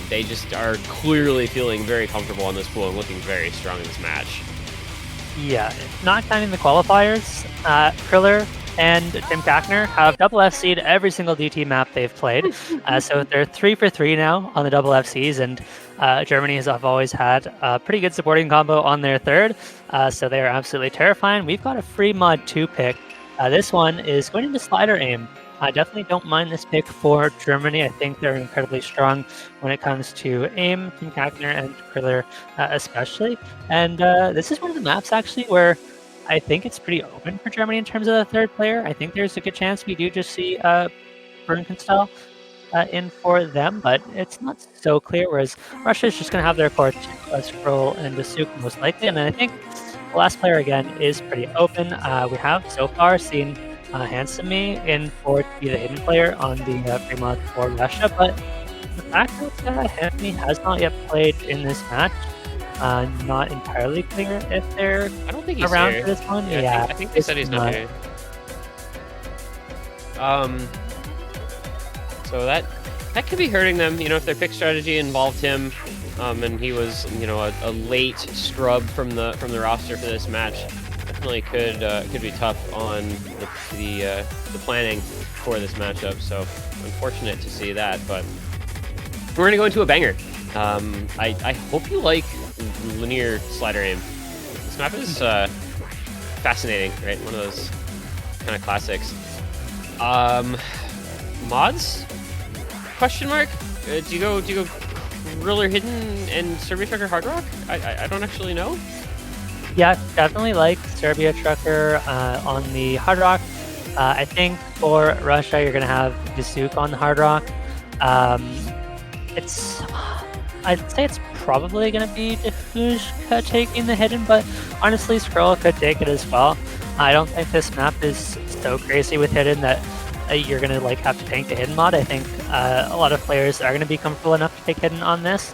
[SPEAKER 2] They just are clearly feeling very comfortable on this pool and looking very strong in this match.
[SPEAKER 1] Yeah, not counting the qualifiers, Kriller and Tim Kagner have double FC'd every single DT map they've played. So they're 3 for 3 now on the double FCs, and Germany has always had a pretty good supporting combo on their third. So they are absolutely terrifying. We've got a free mod 2 pick. This one is going into slider aim. I definitely don't mind this pick for Germany. I think they're incredibly strong when it comes to aim, Tim Kagner and Kriller especially. And this is one of the maps actually where I think it's pretty open for Germany in terms of the third player. I think there's a good chance we do just see Bernkenstal in for them, but it's not so clear, whereas Russia is just going to have their core Scroll and Dasuk most likely. And then I think the last player again is pretty open. We have so far seen Handsome in for to be the hidden player on the free mod for Russia, but the fact that Handsome has not yet played in this match, not entirely clear if they're
[SPEAKER 2] I don't think he's
[SPEAKER 1] around
[SPEAKER 2] here.
[SPEAKER 1] for this one.
[SPEAKER 2] Yeah, I think they said he's not here. So that could be hurting them, you know, if their pick strategy involved him, and he was, you know, a late scrub from the roster for this match. definitely could be tough on the planning for this matchup. So unfortunate to see that, but we're gonna go into a banger. I hope you like linear slider aim. This map is fascinating, right? One of those kind of classics. Mods? Question mark? Do you go Kriller Hidden and Serbia Trucker Hard Rock? I don't actually know.
[SPEAKER 1] Yeah, definitely like Serbia Trucker on the Hard Rock. I think for Russia, you're going to have Dasuk on the Hard Rock. I'd say it's probably going to be Defushka taking the Hidden, but honestly, Scroll could take it as well. I don't think this map is so crazy with Hidden that you're going to like have to tank the Hidden mod. I think a lot of players are going to be comfortable enough to take Hidden on this.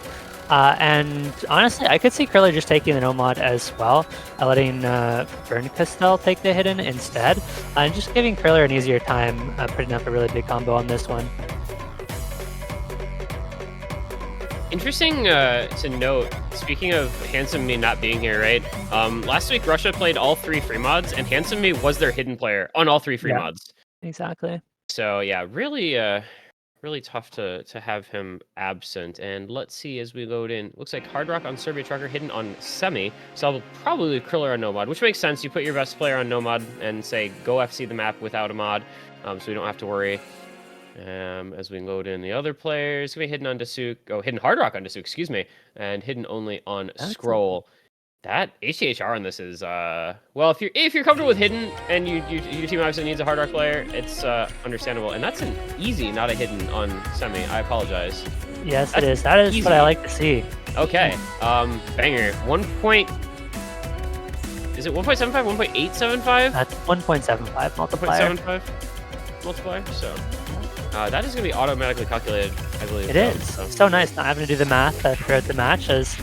[SPEAKER 1] And honestly, I could see Kriller just taking the no mod as well, letting Bernkastel take the Hidden instead, and just giving Kriller an easier time putting up a really big combo on this one.
[SPEAKER 2] Interesting to note, speaking of Handsome Me not being here, right? Last week, Russia played all 3 free mods, and Handsome Me was their hidden player on all 3 free mods.
[SPEAKER 1] Exactly.
[SPEAKER 2] So yeah, really tough to have him absent. And let's see as we load in. Looks like Hard Rock on Serbia Trucker hidden on Semi. So I'll probably Kriller on no mod, which makes sense. You put your best player on no mod and say go FC the map without a mod, so we don't have to worry. As we load in the other players, gonna be hidden on Dasuk. Oh, hidden Hard Rock on Dasuk, excuse me, and hidden only on Scroll. That HTHR on this is well, if you're comfortable with hidden and your team obviously needs a Hard Rock player, it's understandable. And that's an easy, not a hidden on Semi. I apologize.
[SPEAKER 1] Yes, that's it is. That is easy. What I like to see.
[SPEAKER 2] Okay, banger. Is it 1.75? 1.875?
[SPEAKER 1] That's 1.75 multiplier.
[SPEAKER 2] 1.75 multiplier. So that is going to be automatically calculated, I believe.
[SPEAKER 1] It is. So nice not having to do the math throughout the match, as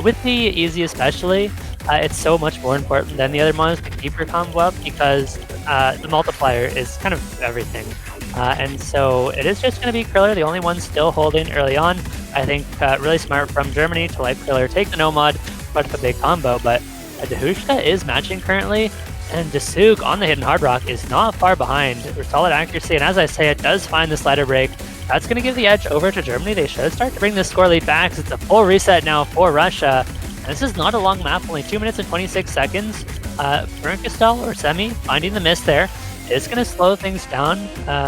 [SPEAKER 1] with the easy especially, it's so much more important than the other mods to keep your combo up, because the multiplier is kind of everything. And so it is just going to be Kriller, the only one still holding early on. I think really smart from Germany to let Kriller take the no mod, put up a big combo, but Dehushka is matching currently, and Dasuk on the hidden Hard Rock is not far behind with solid accuracy, and as I say, it does find the slider break. That's going to give the edge over to Germany. They should start to bring the score lead back. It's a full reset now for Russia. And this is not a long map, only 2 minutes and 26 seconds. Bernkastel or Semi finding the miss there is going to slow things down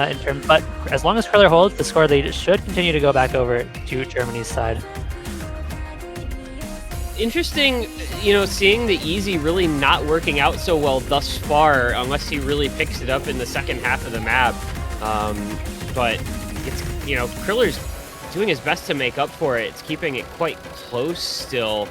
[SPEAKER 1] in terms, but as long as Kriller holds, the score lead should continue to go back over to Germany's side.
[SPEAKER 2] Interesting, seeing the easy really not working out so well thus far, unless he really picks it up in the second half of the map. But it's, Kriller's doing his best to make up for it. It's keeping it quite close still.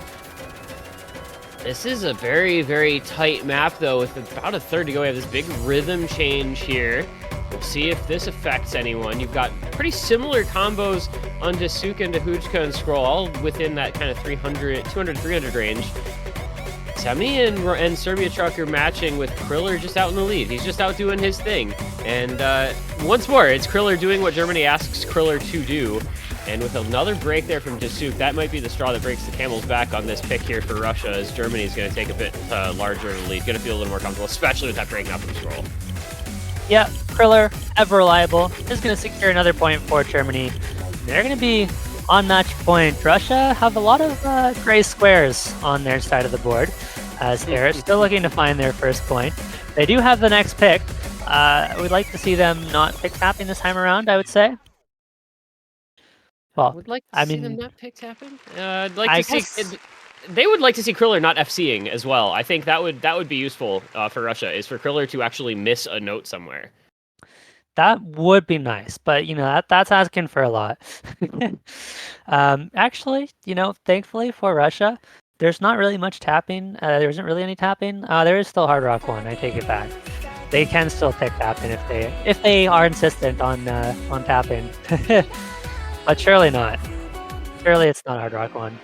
[SPEAKER 2] This is a very, very tight map, though, with about a third to go. We have this big rhythm change here. We'll see if this affects anyone. You've got pretty similar combos on Dasuk and Dahujka and Scroll, all within that kind of 200, 300 range. Semi and Serbia Trucker matching with Kriller just out in the lead. He's just out doing his thing. And once more, it's Kriller doing what Germany asks Kriller to do. And with another break there from Dasuk, that might be the straw that breaks the camel's back on this pick here for Russia, as Germany's going to take a bit larger lead. Going to feel a little more comfortable, especially with that break now from Scroll.
[SPEAKER 1] Yeah, Kriller, ever reliable, is going to secure another point for Germany. They're going to be on match point. Russia have a lot of gray squares on their side of the board, as they're still looking to find their first point. They do have the next pick. We'd like to see them not pick tapping this time around, I would say. Well,
[SPEAKER 2] would like to see them not pick tapping. I'd like to see. They would like to see Kriller not FCing as well. I think that would be useful for Russia, is for Kriller to actually miss a note somewhere.
[SPEAKER 1] That would be nice, but that's asking for a lot. Actually, thankfully for Russia, there's not really much tapping. There isn't really any tapping. There is still Hard Rock 1. I take it back. They can still pick tapping if they are insistent on tapping, but surely not. Surely it's not Hard Rock 1.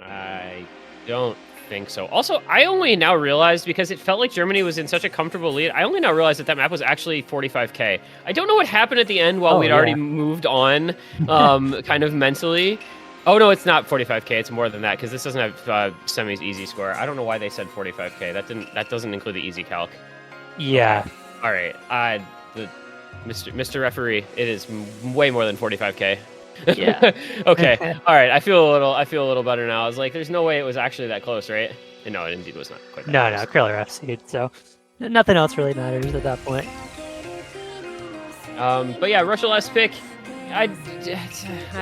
[SPEAKER 2] I don't think so. Also, I only now realized, because it felt like Germany was in such a comfortable lead, I only now realized that map was actually 45k. I don't know what happened at the end while we'd already moved on, kind of mentally. Oh no, it's not 45K. It's more than that because this doesn't have Semi's easy score. I don't know why they said 45K. That doesn't include the easy calc.
[SPEAKER 1] Yeah.
[SPEAKER 2] Okay. All right. The Mr. Referee, it is way more than 45K.
[SPEAKER 1] Yeah.
[SPEAKER 2] Okay. All right. I feel a little better now. I was like, there's no way it was actually that close, right? And no, it indeed was not quite that
[SPEAKER 1] No,
[SPEAKER 2] close.
[SPEAKER 1] no, Kriller F seed. So nothing else really matters at that point.
[SPEAKER 2] But yeah, Russia last pick. I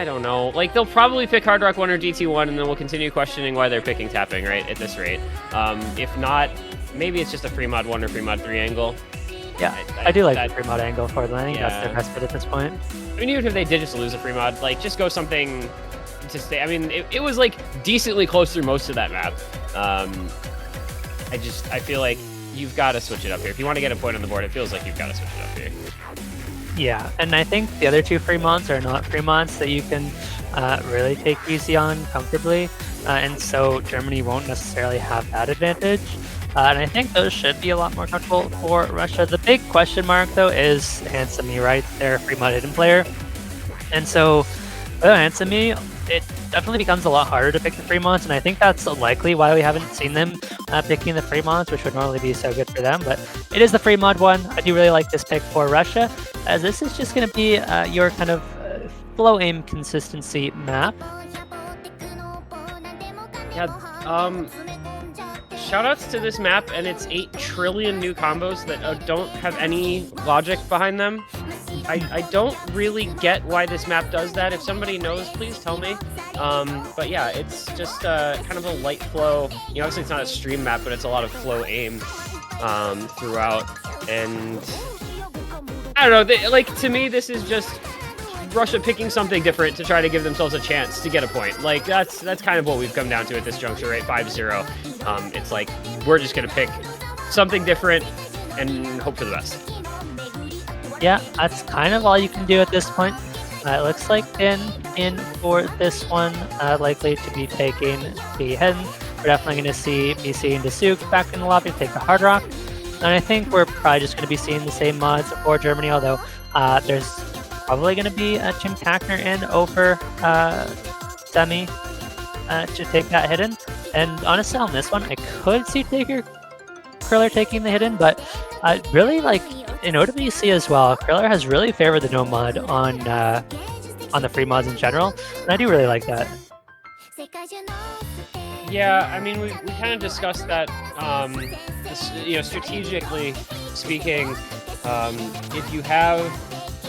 [SPEAKER 2] don't know. Like, they'll probably pick Hard Rock 1 or DT1, and then we'll continue questioning why they're picking tapping, right, at this rate. If not, maybe it's just a free mod 1 or free mod 3 angle.
[SPEAKER 1] Yeah, I do like the free mod angle for them. I think that's their best fit at this point.
[SPEAKER 2] I mean, even if they did just lose a free mod, like, just go something to stay. I mean, it was, like, decently close through most of that map. I feel like you've got to switch it up here. If you want to get a point on the board, it feels like you've got to switch it up here.
[SPEAKER 1] Yeah, and I think the other two free mods are not free mods that you can really take easy on comfortably, and so Germany won't necessarily have that advantage. And I think those should be a lot more comfortable for Russia. The big question mark, though, is Handsome Me, right? They're a free mod hidden player. And so, with Handsome Me, it definitely becomes a lot harder to pick the free mods, and I think that's likely why we haven't seen them picking the free mods, which would normally be so good for them. But it is the free mod one. I do really like this pick for Russia, as this is just going to be your kind of flow aim consistency map.
[SPEAKER 2] Yeah, shoutouts to this map and its 8 trillion new combos that don't have any logic behind them. I don't really get why this map does that. If somebody knows, please tell me. But yeah, it's just kind of a light flow. You know, obviously it's not a stream map, but it's a lot of flow aim throughout. And I don't know, like, to me, this is just Russia picking something different to try to give themselves a chance to get a point. Like, that's kind of what we've come down to at this juncture, right? 5-0. It's like, we're just going to pick something different and hope for the best.
[SPEAKER 1] Yeah, that's kind of all you can do at this point. It looks like in for this one, likely to be taking the Hidden. We're definitely going to see Misi and Dasuk back in the lobby to take the Hard Rock. And I think we're probably just going to be seeing the same mods for Germany, although there's probably going to be a Jim Tackner in over Semi to take that Hidden. And honestly, on this one, I could see Kriller taking the Hidden, but really, like, in OWC as well, Kriller has really favored the no mod on the free mods in general, and I do really like that.
[SPEAKER 2] Yeah, I mean, we kind of discussed that, you know, strategically speaking, if you have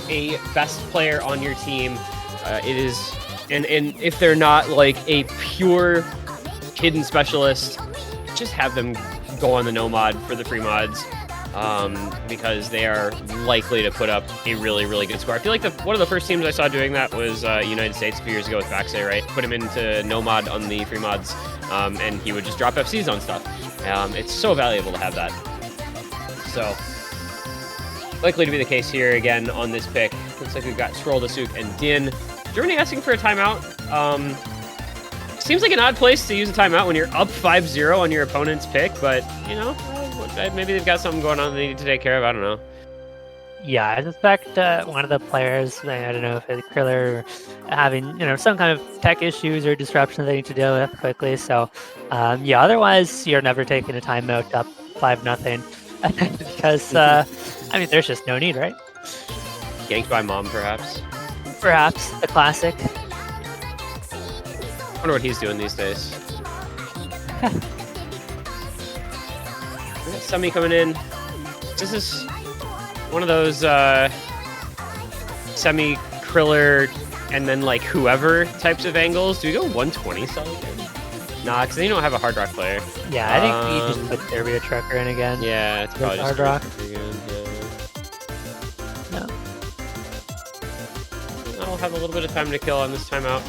[SPEAKER 2] a best player on your team, it is, and if they're not like a pure hidden specialist, just have them go on the no mod for the free mods, because they are likely to put up a really, really good score. I feel like one of the first teams I saw doing that was United States a few years ago with Baxay, right? Put him into no mod on the free mods, and he would just drop FCs on stuff. It's so valuable to have that. So, likely to be the case here again on this pick. Looks like we've got Scroll, Dasuk, and Din. Germany asking for a timeout. Seems like an odd place to use a timeout when you're up 5-0 on your opponent's pick, but, you know, maybe they've got something going on they need to take care of. I don't know.
[SPEAKER 1] Yeah, I suspect one of the players, I don't know if it's Kriller, having, you know, some kind of tech issues or disruptions they need to deal with quickly. So, yeah, otherwise you're never taking a timeout up 5-0 because, I mean, there's just no need, right?
[SPEAKER 2] Ganked by mom, perhaps.
[SPEAKER 1] Perhaps the classic.
[SPEAKER 2] I wonder what he's doing these days. We got Semi coming in. This is one of those Semi Kriller and then like whoever types of angles. Do we go 120 solid? Nah, because they don't have a Hard Rock player.
[SPEAKER 1] Yeah, I think we just put Derby Trucker in again.
[SPEAKER 2] Yeah, it's probably just
[SPEAKER 1] Hard Rock.
[SPEAKER 2] Again, yeah.
[SPEAKER 1] No.
[SPEAKER 2] I'll have a little bit of time to kill on this timeout.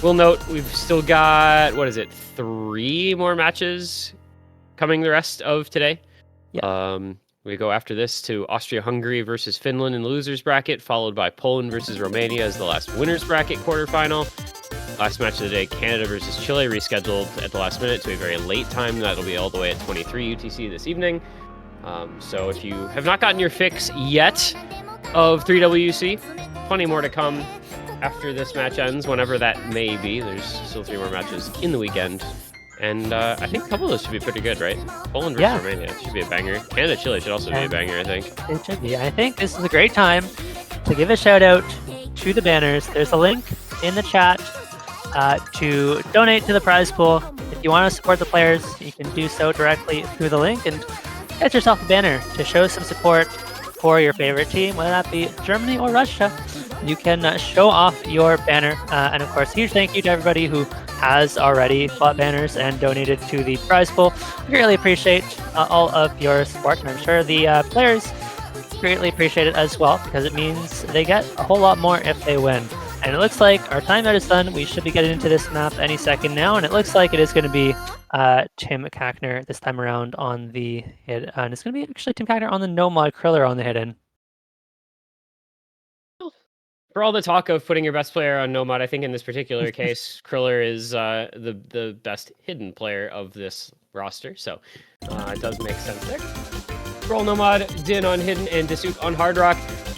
[SPEAKER 2] We'll note we've still got, what is it, 3 more matches coming the rest of today.
[SPEAKER 1] Yeah.
[SPEAKER 2] We go after this to Austria-Hungary versus Finland in the losers bracket, followed by Poland versus Romania as the last winners bracket quarterfinal. Last match of the day, Canada versus Chile, rescheduled at the last minute to a very late time. That'll be all the way at 23 UTC this evening. So if you have not gotten your fix yet of 3WC, plenty more to come after this match ends, whenever that may be. There's still 3 more matches in the weekend. And I think a couple of those should be pretty good, right? Poland versus Romania should be a banger. Canada-Chile should also be a banger, I think.
[SPEAKER 1] It should be. I think this is a great time to give a shout out to the banners. There's a link in the chat to donate to the prize pool. If you want to support the players, you can do so directly through the link and get yourself a banner to show some support for your favorite team, whether that be Germany or Russia. You can show off your banner. And of course, huge thank you to everybody who has already bought banners and donated to the prize pool. We really appreciate all of your support, and I'm sure the players greatly appreciate it as well, because it means they get a whole lot more if they win. And it looks like our timeout is done. We should be getting into this map any second now, and it looks like it is going to be Tim Kackner this time around on the hit. And it's going to be actually Tim Kackner on the Nomad, Kriller on the hidden.
[SPEAKER 2] For all the talk of putting your best player on Nomad, I think in this particular case, Kriller is the best hidden player of this roster, so it does make sense there. Roll Nomad, Din on hidden, and Dasuk on Hard Rock.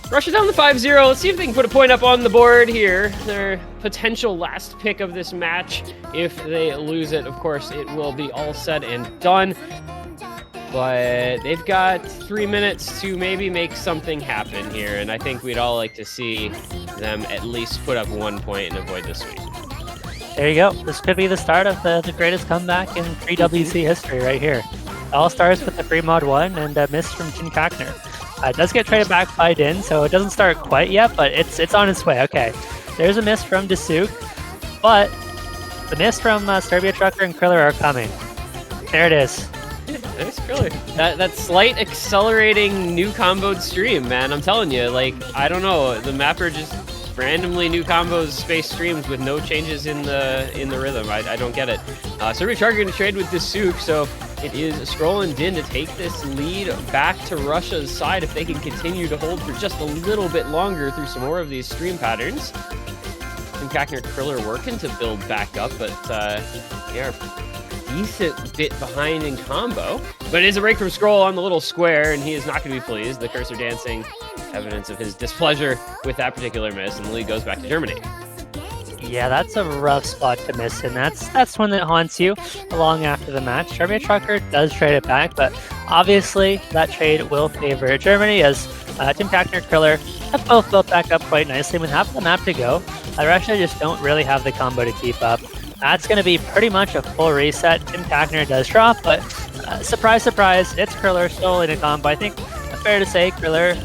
[SPEAKER 2] Russia down the 5-0. Let's see if they can put a point up on the board here. Their potential last pick of this match. If they lose it, of course, it will be all said and done. But they've got 3 minutes to maybe make something happen here, and I think we'd all like to see them at least put up 1 point and avoid the sweep.
[SPEAKER 1] There you go. This could be the start of the greatest comeback in 3WC history right here. It all starts with the free mod 1 and a miss from Tim Kackner. It does get traded back by Din, so it doesn't start quite yet, but it's on its way. Okay, there's a miss from Dasuk, but the miss from Serbia Trucker and Kriller are coming. There it is.
[SPEAKER 2] There's Kriller. That slight accelerating new comboed stream, man. I'm telling you, like, I don't know, the mapper just randomly new combos space streams with no changes in the rhythm. I don't get it. Serbia Trucker going to trade with Dasuk, so it is Scroll and Din to take this lead back to Russia's side if they can continue to hold for just a little bit longer through some more of these stream patterns. And Kackner Kriller working to build back up, but they are decent bit behind in combo. But it is a break from Scroll on the little square, and he is not going to be pleased. The cursor dancing, evidence of his displeasure with that particular miss, and the lead goes back to Germany.
[SPEAKER 1] Yeah, that's a rough spot to miss, and that's one that haunts you long after the match. Serbia Trucker does trade it back, but obviously that trade will favor Germany, as Tim Kackner and Kriller have both built back up quite nicely. With half the map to go, Russia just don't really have the combo to keep up. That's going to be pretty much a full reset. Tim Kackner does drop, but surprise, surprise, it's Kriller still in a combo. I think fair to say Kriller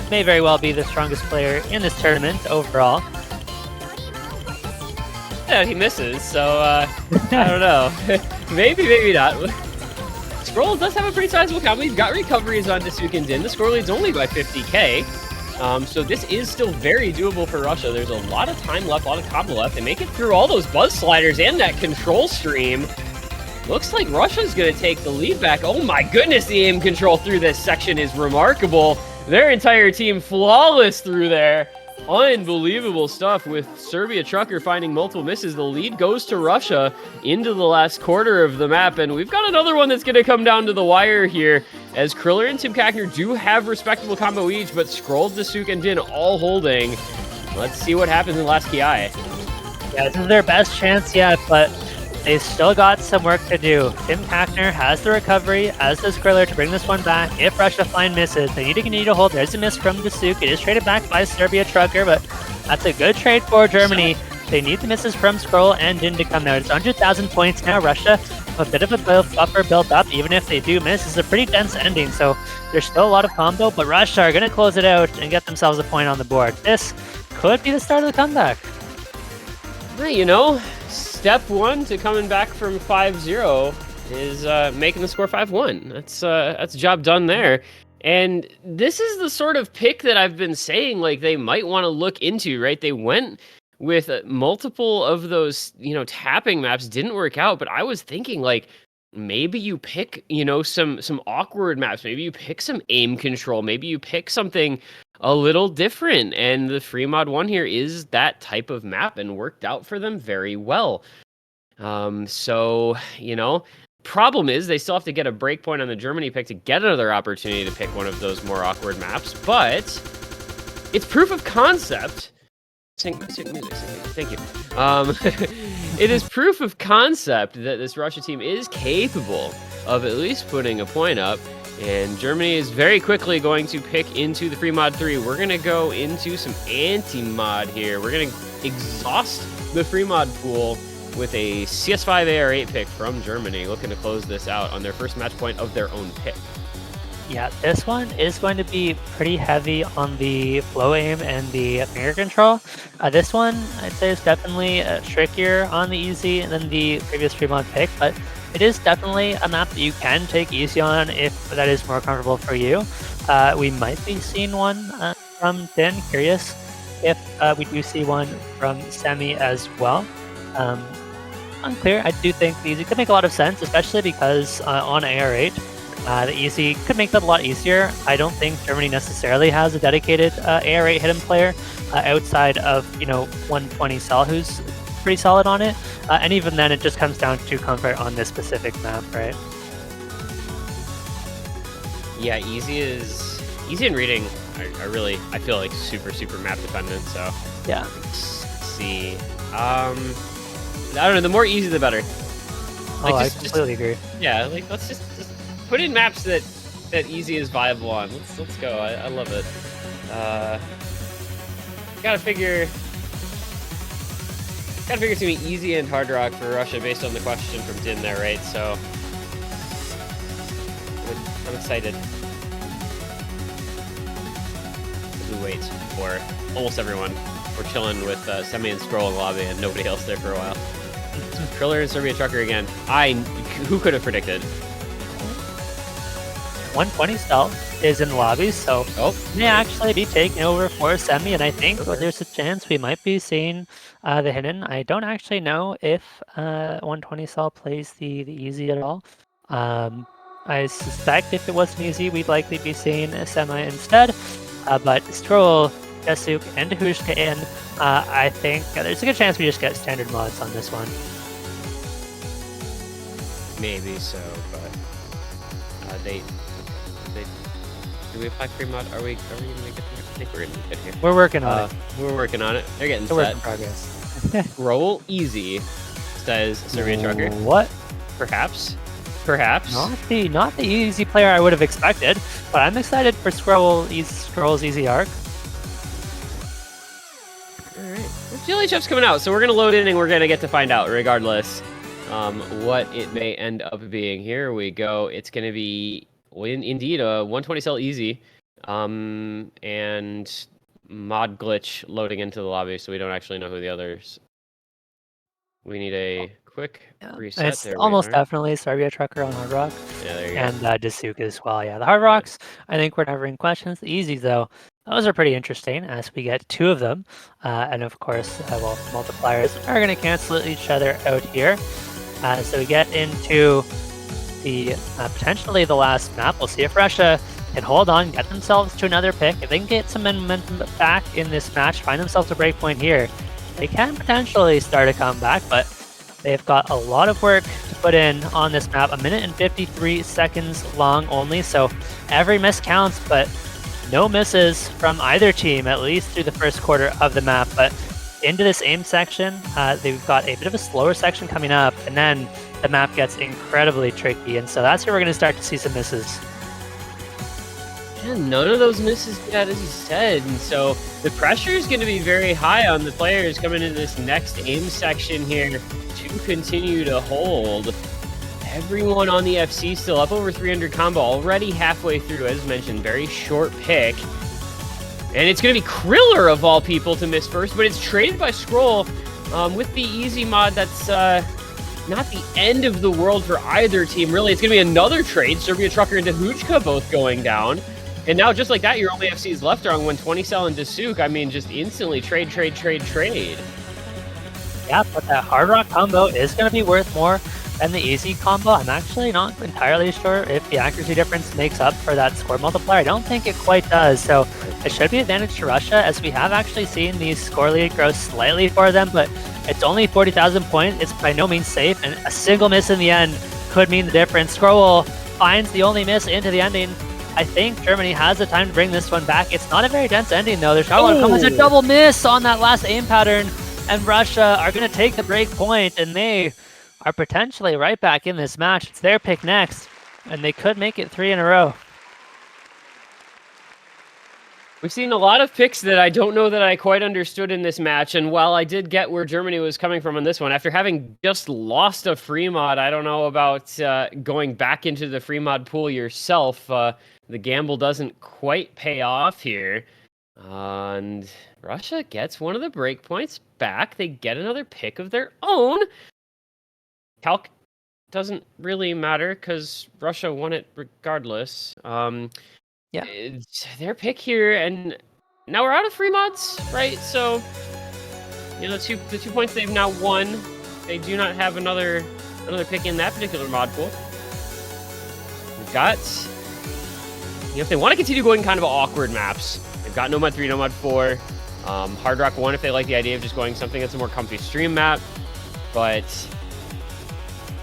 [SPEAKER 1] may very well be the strongest player in this tournament overall.
[SPEAKER 2] Yeah, he misses, so I don't know. maybe not. Scroll does have a pretty sizable combo. He's got recoveries on Dasuk and Din. The score leads only by 50k. So this is still very doable for Russia. There's a lot of time left, a lot of combo left. They make it through all those buzz sliders and that control stream. Looks like Russia's going to take the lead back. Oh my goodness, the aim control through this section is remarkable. Their entire team flawless through there. Unbelievable stuff with Serbia Trucker finding multiple misses. The lead goes to Russia into the last quarter of the map, and we've got another one that's going to come down to the wire here, as Kriller and Tim Kackner do have respectable combo each, but Scroll, Dasuk, and Din all holding. Let's see what happens in last KI.
[SPEAKER 1] Yeah, this is their best chance yet, but they still got some work to do. Tim Kackner has the recovery, as does Kriller, to bring this one back. If Russia find misses, they need to continue to hold. There's a miss from Dasuk. It is traded back by Serbia Trucker, but that's a good trade for Germany. They need the misses from Scroll and Din to come out. It's 100,000 points now. Russia, a bit of a buffer built up. Even if they do miss, it's a pretty dense ending, so there's still a lot of combo, but Russia are going to close it out and get themselves a point on the board. This could be the start of the comeback.
[SPEAKER 2] You know, step one to coming back from 5-0 is making the score 5-1. That's a job done there. And this is the sort of pick that I've been saying, like, they might want to look into, right? They went with multiple of those, tapping maps, didn't work out, but I was thinking, like, maybe you pick, some awkward maps. Maybe you pick some aim control. Maybe you pick something a little different. And the free mod 1 here is that type of map and worked out for them very well. So, problem is they still have to get a breakpoint on the Germany pick to get another opportunity to pick one of those more awkward maps, but it's proof of concept Sing music. Thank you. It is proof of concept that this Russia team is capable of at least putting a point up, and Germany is very quickly going to pick into the free mod 3. We're going to go into some anti-mod here. We're going to exhaust the free mod pool with a CS5 AR8 pick from Germany, looking to close this out on their first match point of their own pick.
[SPEAKER 1] Yeah, this one is going to be pretty heavy on the flow aim and the finger control. This one, I'd say, is definitely trickier on the easy than the previous Fremont pick, but it is definitely a map that you can take easy on if that is more comfortable for you. We might be seeing one from Din. Curious if we do see one from Semi as well. Unclear. I do think the easy could make a lot of sense, especially because on AR8, the easy could make that a lot easier. I don't think Germany necessarily has a dedicated AR8 hidden player outside of 120 Cell, who's pretty solid on it. And even then, it just comes down to comfort on this specific map, right?
[SPEAKER 2] Yeah, easy in reading. I feel like super map dependent. So
[SPEAKER 1] yeah.
[SPEAKER 2] Let's see. I don't know. The more easy, the better.
[SPEAKER 1] Like, I completely agree.
[SPEAKER 2] Yeah, like let's just put in maps that easy is viable on. Let's go. I love it. Gotta figure it's gonna be easy and hard rock for Russia based on the question from Din there, right? So I'm excited. As we wait for almost everyone. We're chilling with Semi and Scroll in lobby and nobody else there for a while. Kriller and Serbia Trucker again. Who could have predicted?
[SPEAKER 1] 120 Stealth is in the lobby, so may actually be taking over for Semi, and I think there's a chance we might be seeing the hidden. I don't actually know if 120 Stealth plays the easy at all. I suspect if it wasn't easy, we'd likely be seeing a Semi instead. But Stroll, Jesuk, and Hushka in, I think there's a good chance we just get standard mods on this one.
[SPEAKER 2] Maybe so, but do we apply free mod? Are we gonna get there? I think we're gonna get here.
[SPEAKER 1] We're working on it.
[SPEAKER 2] We're working on it. They're getting
[SPEAKER 1] set. Work in progress.
[SPEAKER 2] Roll easy, says Serbian Trucker.
[SPEAKER 1] What?
[SPEAKER 2] Perhaps.
[SPEAKER 1] Not the easy player I would have expected, but I'm excited for Scroll's easy arc.
[SPEAKER 2] Alright. Jelly Chef's coming out, so we're gonna load in and we're gonna get to find out regardless what it may end up being. Here we go. It's gonna be indeed a 120 cell easy and mod glitch loading into the lobby, so we don't actually know who the others. We need a quick reset.
[SPEAKER 1] It's almost definitely Serbia Trucker on Hard Rock.
[SPEAKER 2] Yeah, there you go.
[SPEAKER 1] And Dasuka as well. Yeah, the Hard Rocks, I think we're never in questions. The easy though, those are pretty interesting as we get two of them. And of course, multipliers are going to cancel each other out here. So we get into the potentially the last map. We'll see if Russia can hold on, get themselves to another pick. If they can get some momentum back in this match, find themselves a breakpoint here, they can potentially start a comeback, but they've got a lot of work to put in on this map. 1 minute and 53 seconds long only, so every miss counts, but no misses from either team, at least through the first quarter of the map. But into this aim section, they've got a bit of a slower section coming up, and then the map gets incredibly tricky, and so that's where we're going to start to see some misses.
[SPEAKER 2] Yeah, none of those misses yet, as you said, and so the pressure is going to be very high on the players coming into this next aim section here to continue to hold. Everyone on the FC still up over 300 combo, already halfway through, as mentioned, very short pick. And it's going to be Kriller, of all people, to miss first, but it's traded by Scroll with the easy mod. That's not the end of the world for either team, really. It's going to be another trade. Serbia Trucker and Dahujka both going down. And now, just like that, your only FCs left are on 120 Cell and Dasuk. I mean, just instantly trade.
[SPEAKER 1] Yeah, but that Hard Rock combo is going to be worth more than the easy combo. I'm actually not entirely sure if the accuracy difference makes up for that score multiplier. I don't think it quite does, so it should be advantage to Russia, as we have actually seen the score lead grow slightly for them, but it's only 40,000 points. It's by no means safe, and a single miss in the end could mean the difference. Scroll finds the only miss into the ending, I think Germany has the time to bring this one back. It's not a very dense ending, though. There's not a lot of comments. A double miss on that last aim pattern, and Russia are going to take the break point, and they are potentially right back in this match. It's their pick next, and they could make it 3 in a row.
[SPEAKER 2] We've seen a lot of picks that I don't know that I quite understood in this match, and while I did get where Germany was coming from on this one, after having just lost a free mod, I don't know about going back into the free mod pool yourself. The gamble doesn't quite pay off here, and Russia gets one of the breakpoints back. They get another pick of their own. Calc doesn't really matter because Russia won it regardless.
[SPEAKER 1] Yeah.
[SPEAKER 2] It's their pick here, and now we're out of free mods, right? So, you know, the 2 points they've now won, they do not have another pick in that particular mod pool. We've got, you know, if they want to continue going kind of awkward maps, they've got No Mod 3, No Mod 4, Hard Rock 1 if they like the idea of just going something that's a more comfy stream map, but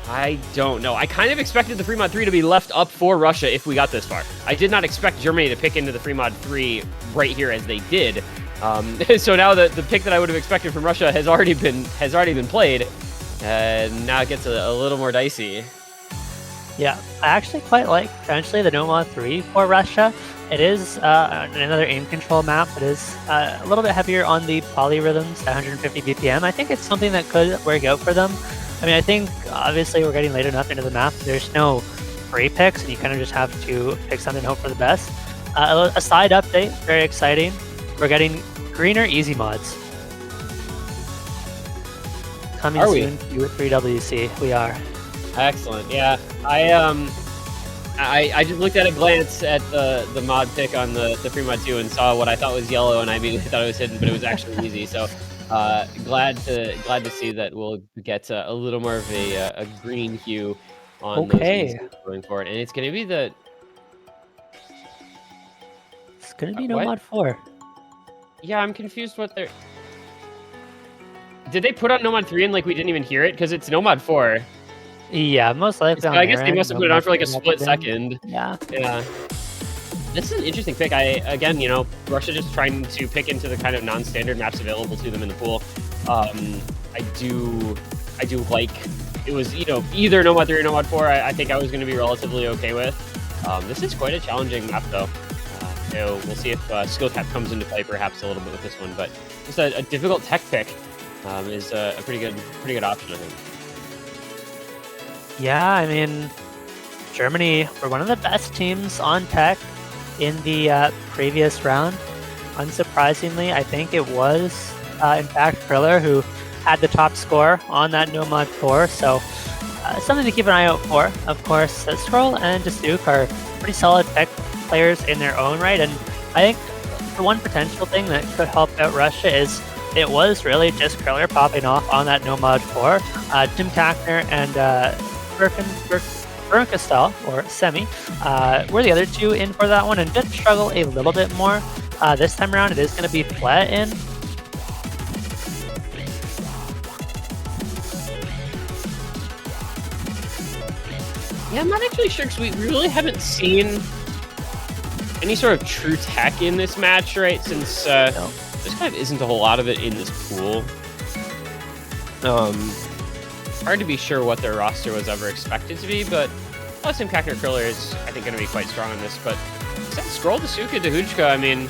[SPEAKER 2] I don't know. I kind of expected the free mod 3 to be left up for Russia if we got this far. I did not expect Germany to pick into the free mod 3 right here as they did. So now the pick that I would have expected from Russia has already been played, and now it gets a little more dicey.
[SPEAKER 1] Yeah, I actually quite like potentially the No Mod 3 for Russia. It is another aim control map. It is a little bit heavier on the polyrhythms at 150 BPM. I think it's something that could work out for them. I mean, I think obviously we're getting late enough into the map. There's no free picks, and you kind of just have to pick something and hope for the best. A side update, very exciting. We're getting greener easy mods. Coming soon to 3WC. We are.
[SPEAKER 2] Excellent. Yeah, I just looked at a glance at the mod pick on the free mod 2 and saw what I thought was yellow, and I immediately thought it was hidden, but it was actually easy. So. Glad to see that we'll get a little more of a green hue on those easy going forward, and it's going to be
[SPEAKER 1] No Mod 4.
[SPEAKER 2] Yeah, I'm confused what they're. Did they put on No Mod 3 and like we didn't even hear it because it's No Mod 4?
[SPEAKER 1] Yeah, most likely.
[SPEAKER 2] So I guess they must have put it on for like a split second.
[SPEAKER 1] Yeah.
[SPEAKER 2] Yeah. This is an interesting pick. Again, you know, Russia just trying to pick into the kind of non-standard maps available to them in the pool. I do like it was, you know, either No Mod 3 or No Mod 4. I think I was going to be relatively okay with. This is quite a challenging map, though. You know, we'll see if skill cap comes into play perhaps a little bit with this one, but just a difficult tech pick is a pretty good option, I think.
[SPEAKER 1] Yeah, I mean, Germany were one of the best teams on tech in the previous round. Unsurprisingly, I think it was, in fact, Kriller who had the top score on that No Mod 4, so something to keep an eye out for. Of course, Scroll and Dasuk are pretty solid tech players in their own right, and I think the one potential thing that could help out Russia is it was really just Kriller popping off on that No Mod 4. Tim Kackner and Bernkastel, or Semi, were the other two in for that one and did struggle a little bit more. This time around, it is going to be Flet in.
[SPEAKER 2] Yeah, I'm not actually sure because we really haven't seen any sort of true tech in this match, right? Since there's kind of isn't a whole lot of it in this pool. Hard to be sure what their roster was ever expected to be, but Tim Kackner Kriller is, I think, going to be quite strong on this. But Scroll, Dasuk, and Dahujka, I mean,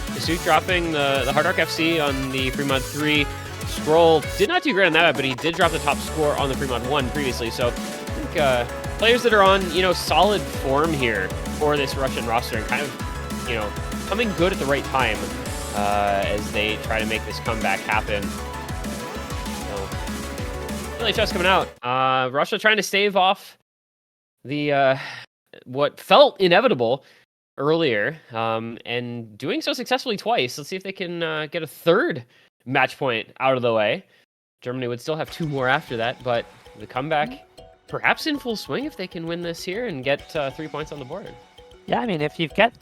[SPEAKER 2] Dasuk dropping the Hard Rock FC on the free mod 3. Scroll did not do great on that, but he did drop the top score on the free mod 1 previously. So I think players that are on, you know, solid form here for this Russian roster and kind of, you know, coming good at the right time as they try to make this comeback happen. Really just coming out. Russia trying to stave off the what felt inevitable earlier, and doing so successfully twice. Let's see if they can get a third match point out of the way. Germany would still have 2 more after that, but the comeback perhaps in full swing if they can win this here and get 3 points on the board.
[SPEAKER 1] Yeah, I mean, if you get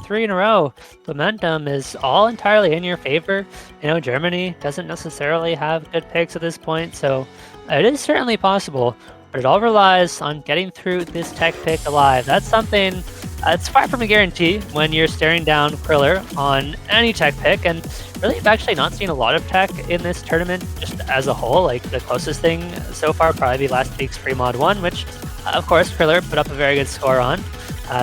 [SPEAKER 1] 3 in a row, momentum is all entirely in your favor. You know, Germany doesn't necessarily have good picks at this point, so it is certainly possible. but it all relies on getting through this tech pick alive. That's something it's far from a guarantee when you're staring down Kriller on any tech pick, and really I've actually not seen a lot of tech in this tournament just as a whole. Like the closest thing so far probably be last week's Free Mod 1, which of course Kriller put up a very good score on.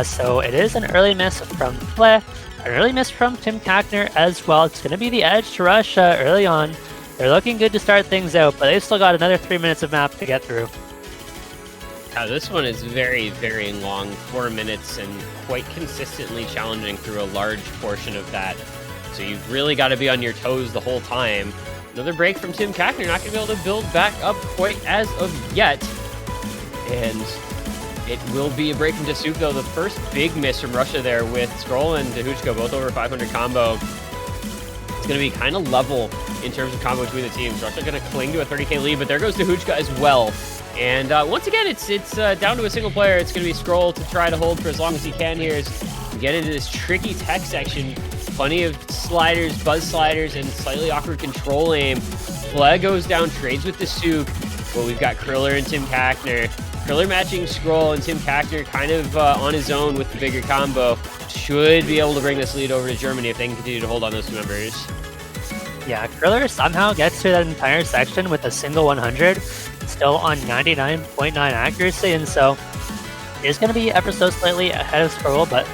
[SPEAKER 1] So it is an early miss from Fleh, an early miss from Tim Kackner as well. It's going to be the edge to Russia early on. They're looking good to start things out, but they've still got another 3 minutes of map to get through.
[SPEAKER 2] This one is very, very long, 4 minutes, and quite consistently challenging through a large portion of that. So you've really got to be on your toes the whole time. Another break from Tim Kackner, not going to be able to build back up quite as of yet. And it will be a break from Dasuk, though. The first big miss from Russia there with Scroll and Dahuchka, both over 500 combo. It's going to be kind of level in terms of combo between the teams. Russia going to cling to a 30k lead, but there goes Dahuchka as well. And once again, it's down to a single player. It's going to be Scroll to try to hold for as long as he can here as we get into this tricky tech section. Plenty of sliders, buzz sliders, and slightly awkward control aim. Fleh goes down, trades with Dasuk. But we've got Kriller and Tim Kackner. Kriller matching Scroll, and Tim Kackner kind of on his own with the bigger combo. Should be able to bring this lead over to Germany if they can continue to hold on those two members.
[SPEAKER 1] Yeah, Kriller somehow gets through that entire section with a single 100, still on 99.9 accuracy, and so is going to be ever so slightly ahead of Scroll, but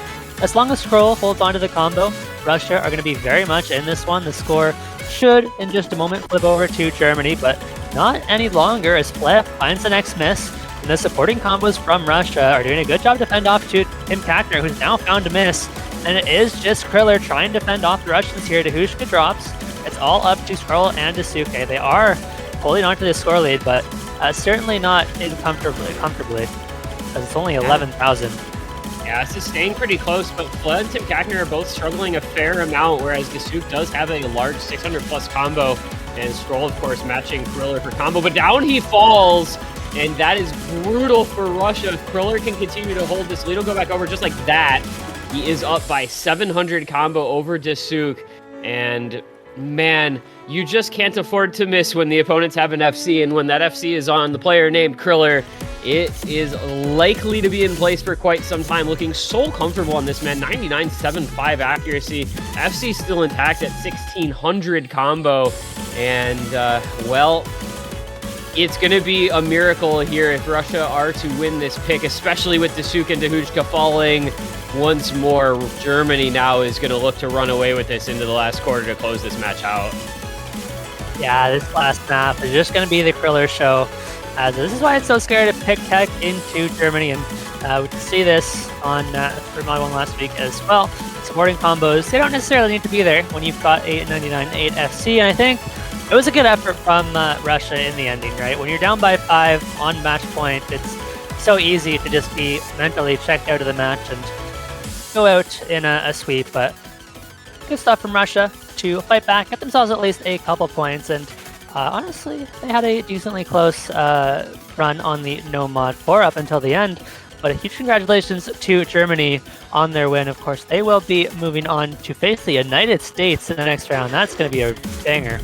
[SPEAKER 1] as long as Scroll holds onto the combo, Russia are going to be very much in this one. The score should, in just a moment, flip over to Germany, but not any longer as Fleh finds the next miss, and the supporting combos from Russia are doing a good job to fend off to Tim Kackner, who's now found a miss, and it is just Kriller trying to fend off the Russians here. Dahuchka drops. It's all up to Scroll and Dasuke. They are holding on to the score lead, but certainly not comfortably, because it's only 11,000.
[SPEAKER 2] Yeah, this is staying pretty close, but Fleh and Tim Kackner are both struggling a fair amount, whereas Dasuk does have a large 600-plus combo, and Scroll, of course, matching Kriller for combo, but down he falls, and that is brutal for Russia. If Kriller can continue to hold this lead, he'll go back over just like that. He is up by 700 combo over Dasuk, and man, you just can't afford to miss when the opponents have an FC, and when that FC is on the player named Kriller, it is likely to be in place for quite some time. Looking so comfortable on this man, 99.75 accuracy. FC still intact at 1600 combo, and well, it's going to be a miracle here if Russia are to win this pick, especially with Dasuk and Dahuchka falling once more. Germany now is going to look to run away with this into the last quarter to close this match out.
[SPEAKER 1] Yeah, this last map is just going to be the Kriller show. This is why it's so scary to pick tech into Germany, and we can see this on Free Mod 1 last week as well. Supporting combos, they don't necessarily need to be there when you've got 899.8 FC, and I think it was a good effort from Russia in the ending, right? When you're down by 5 on match point, it's so easy to just be mentally checked out of the match and go out in a sweep, but good stuff from Russia to fight back, get themselves at least a couple points, and honestly, they had a decently close run on the No Mod 4 up until the end, but a huge congratulations to Germany on their win. Of course, they will be moving on to face the United States in the next round. That's going to be a banger.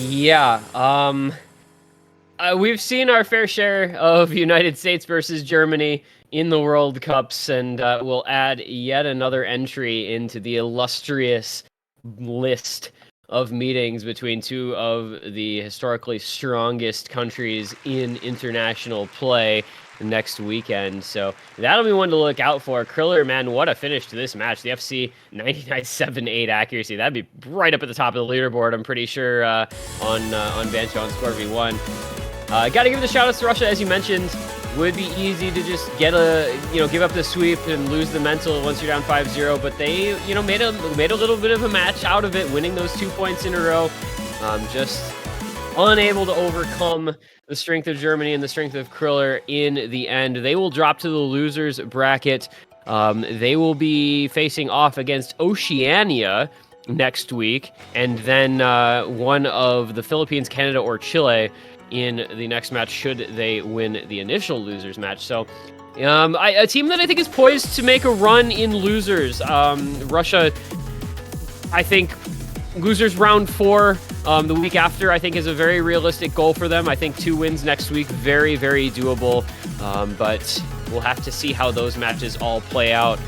[SPEAKER 2] Yeah, we've seen our fair share of United States versus Germany in the World Cups, and we'll add yet another entry into the illustrious list of meetings between two of the historically strongest countries in international play next weekend. So that'll be one to look out for. Kriller, man, what a finish to this match. The FC 99.78 accuracy. That'd be right up at the top of the leaderboard, I'm pretty sure, on Bancho on Score V1. Got to give the shout outs to Russia, as you mentioned. Would be easy to just get give up the sweep and lose the mental once you're down 5-0, but they, made a little bit of a match out of it, winning those 2 points in a row. Just unable to overcome the strength of Germany and the strength of Kriller in the end. They will drop to the losers bracket. They will be facing off against Oceania next week, and then one of the Philippines, Canada, or Chile in the next match should they win the initial losers match. So a team that I think is poised to make a run in losers. Russia, I think losers round 4 The week after, I think, is a very realistic goal for them. I think 2 wins next week, very, very doable. But we'll have to see how those matches all play out.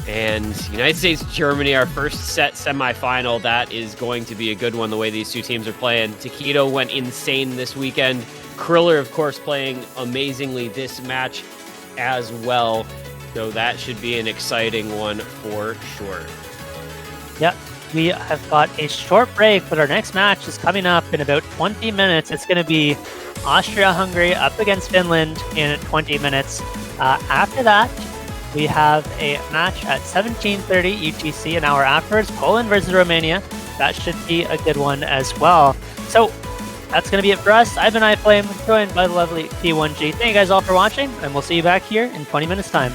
[SPEAKER 2] And United States, Germany, our first set semifinal, that is going to be a good one, the way these two teams are playing. Taquito went insane this weekend. Kriller, of course, playing amazingly this match as well. So that should be an exciting one for sure.
[SPEAKER 1] Yep, we have got a short break, but our next match is coming up in about 20 minutes. It's going to be Austria-Hungary up against Finland in 20 minutes. After that, we have a match at 17:30 UTC, an hour afterwards, Poland versus Romania. That should be a good one as well. So that's going to be it for us. I've been iFlame, joined by the lovely P1G. Thank you guys all for watching, and we'll see you back here in 20 minutes time.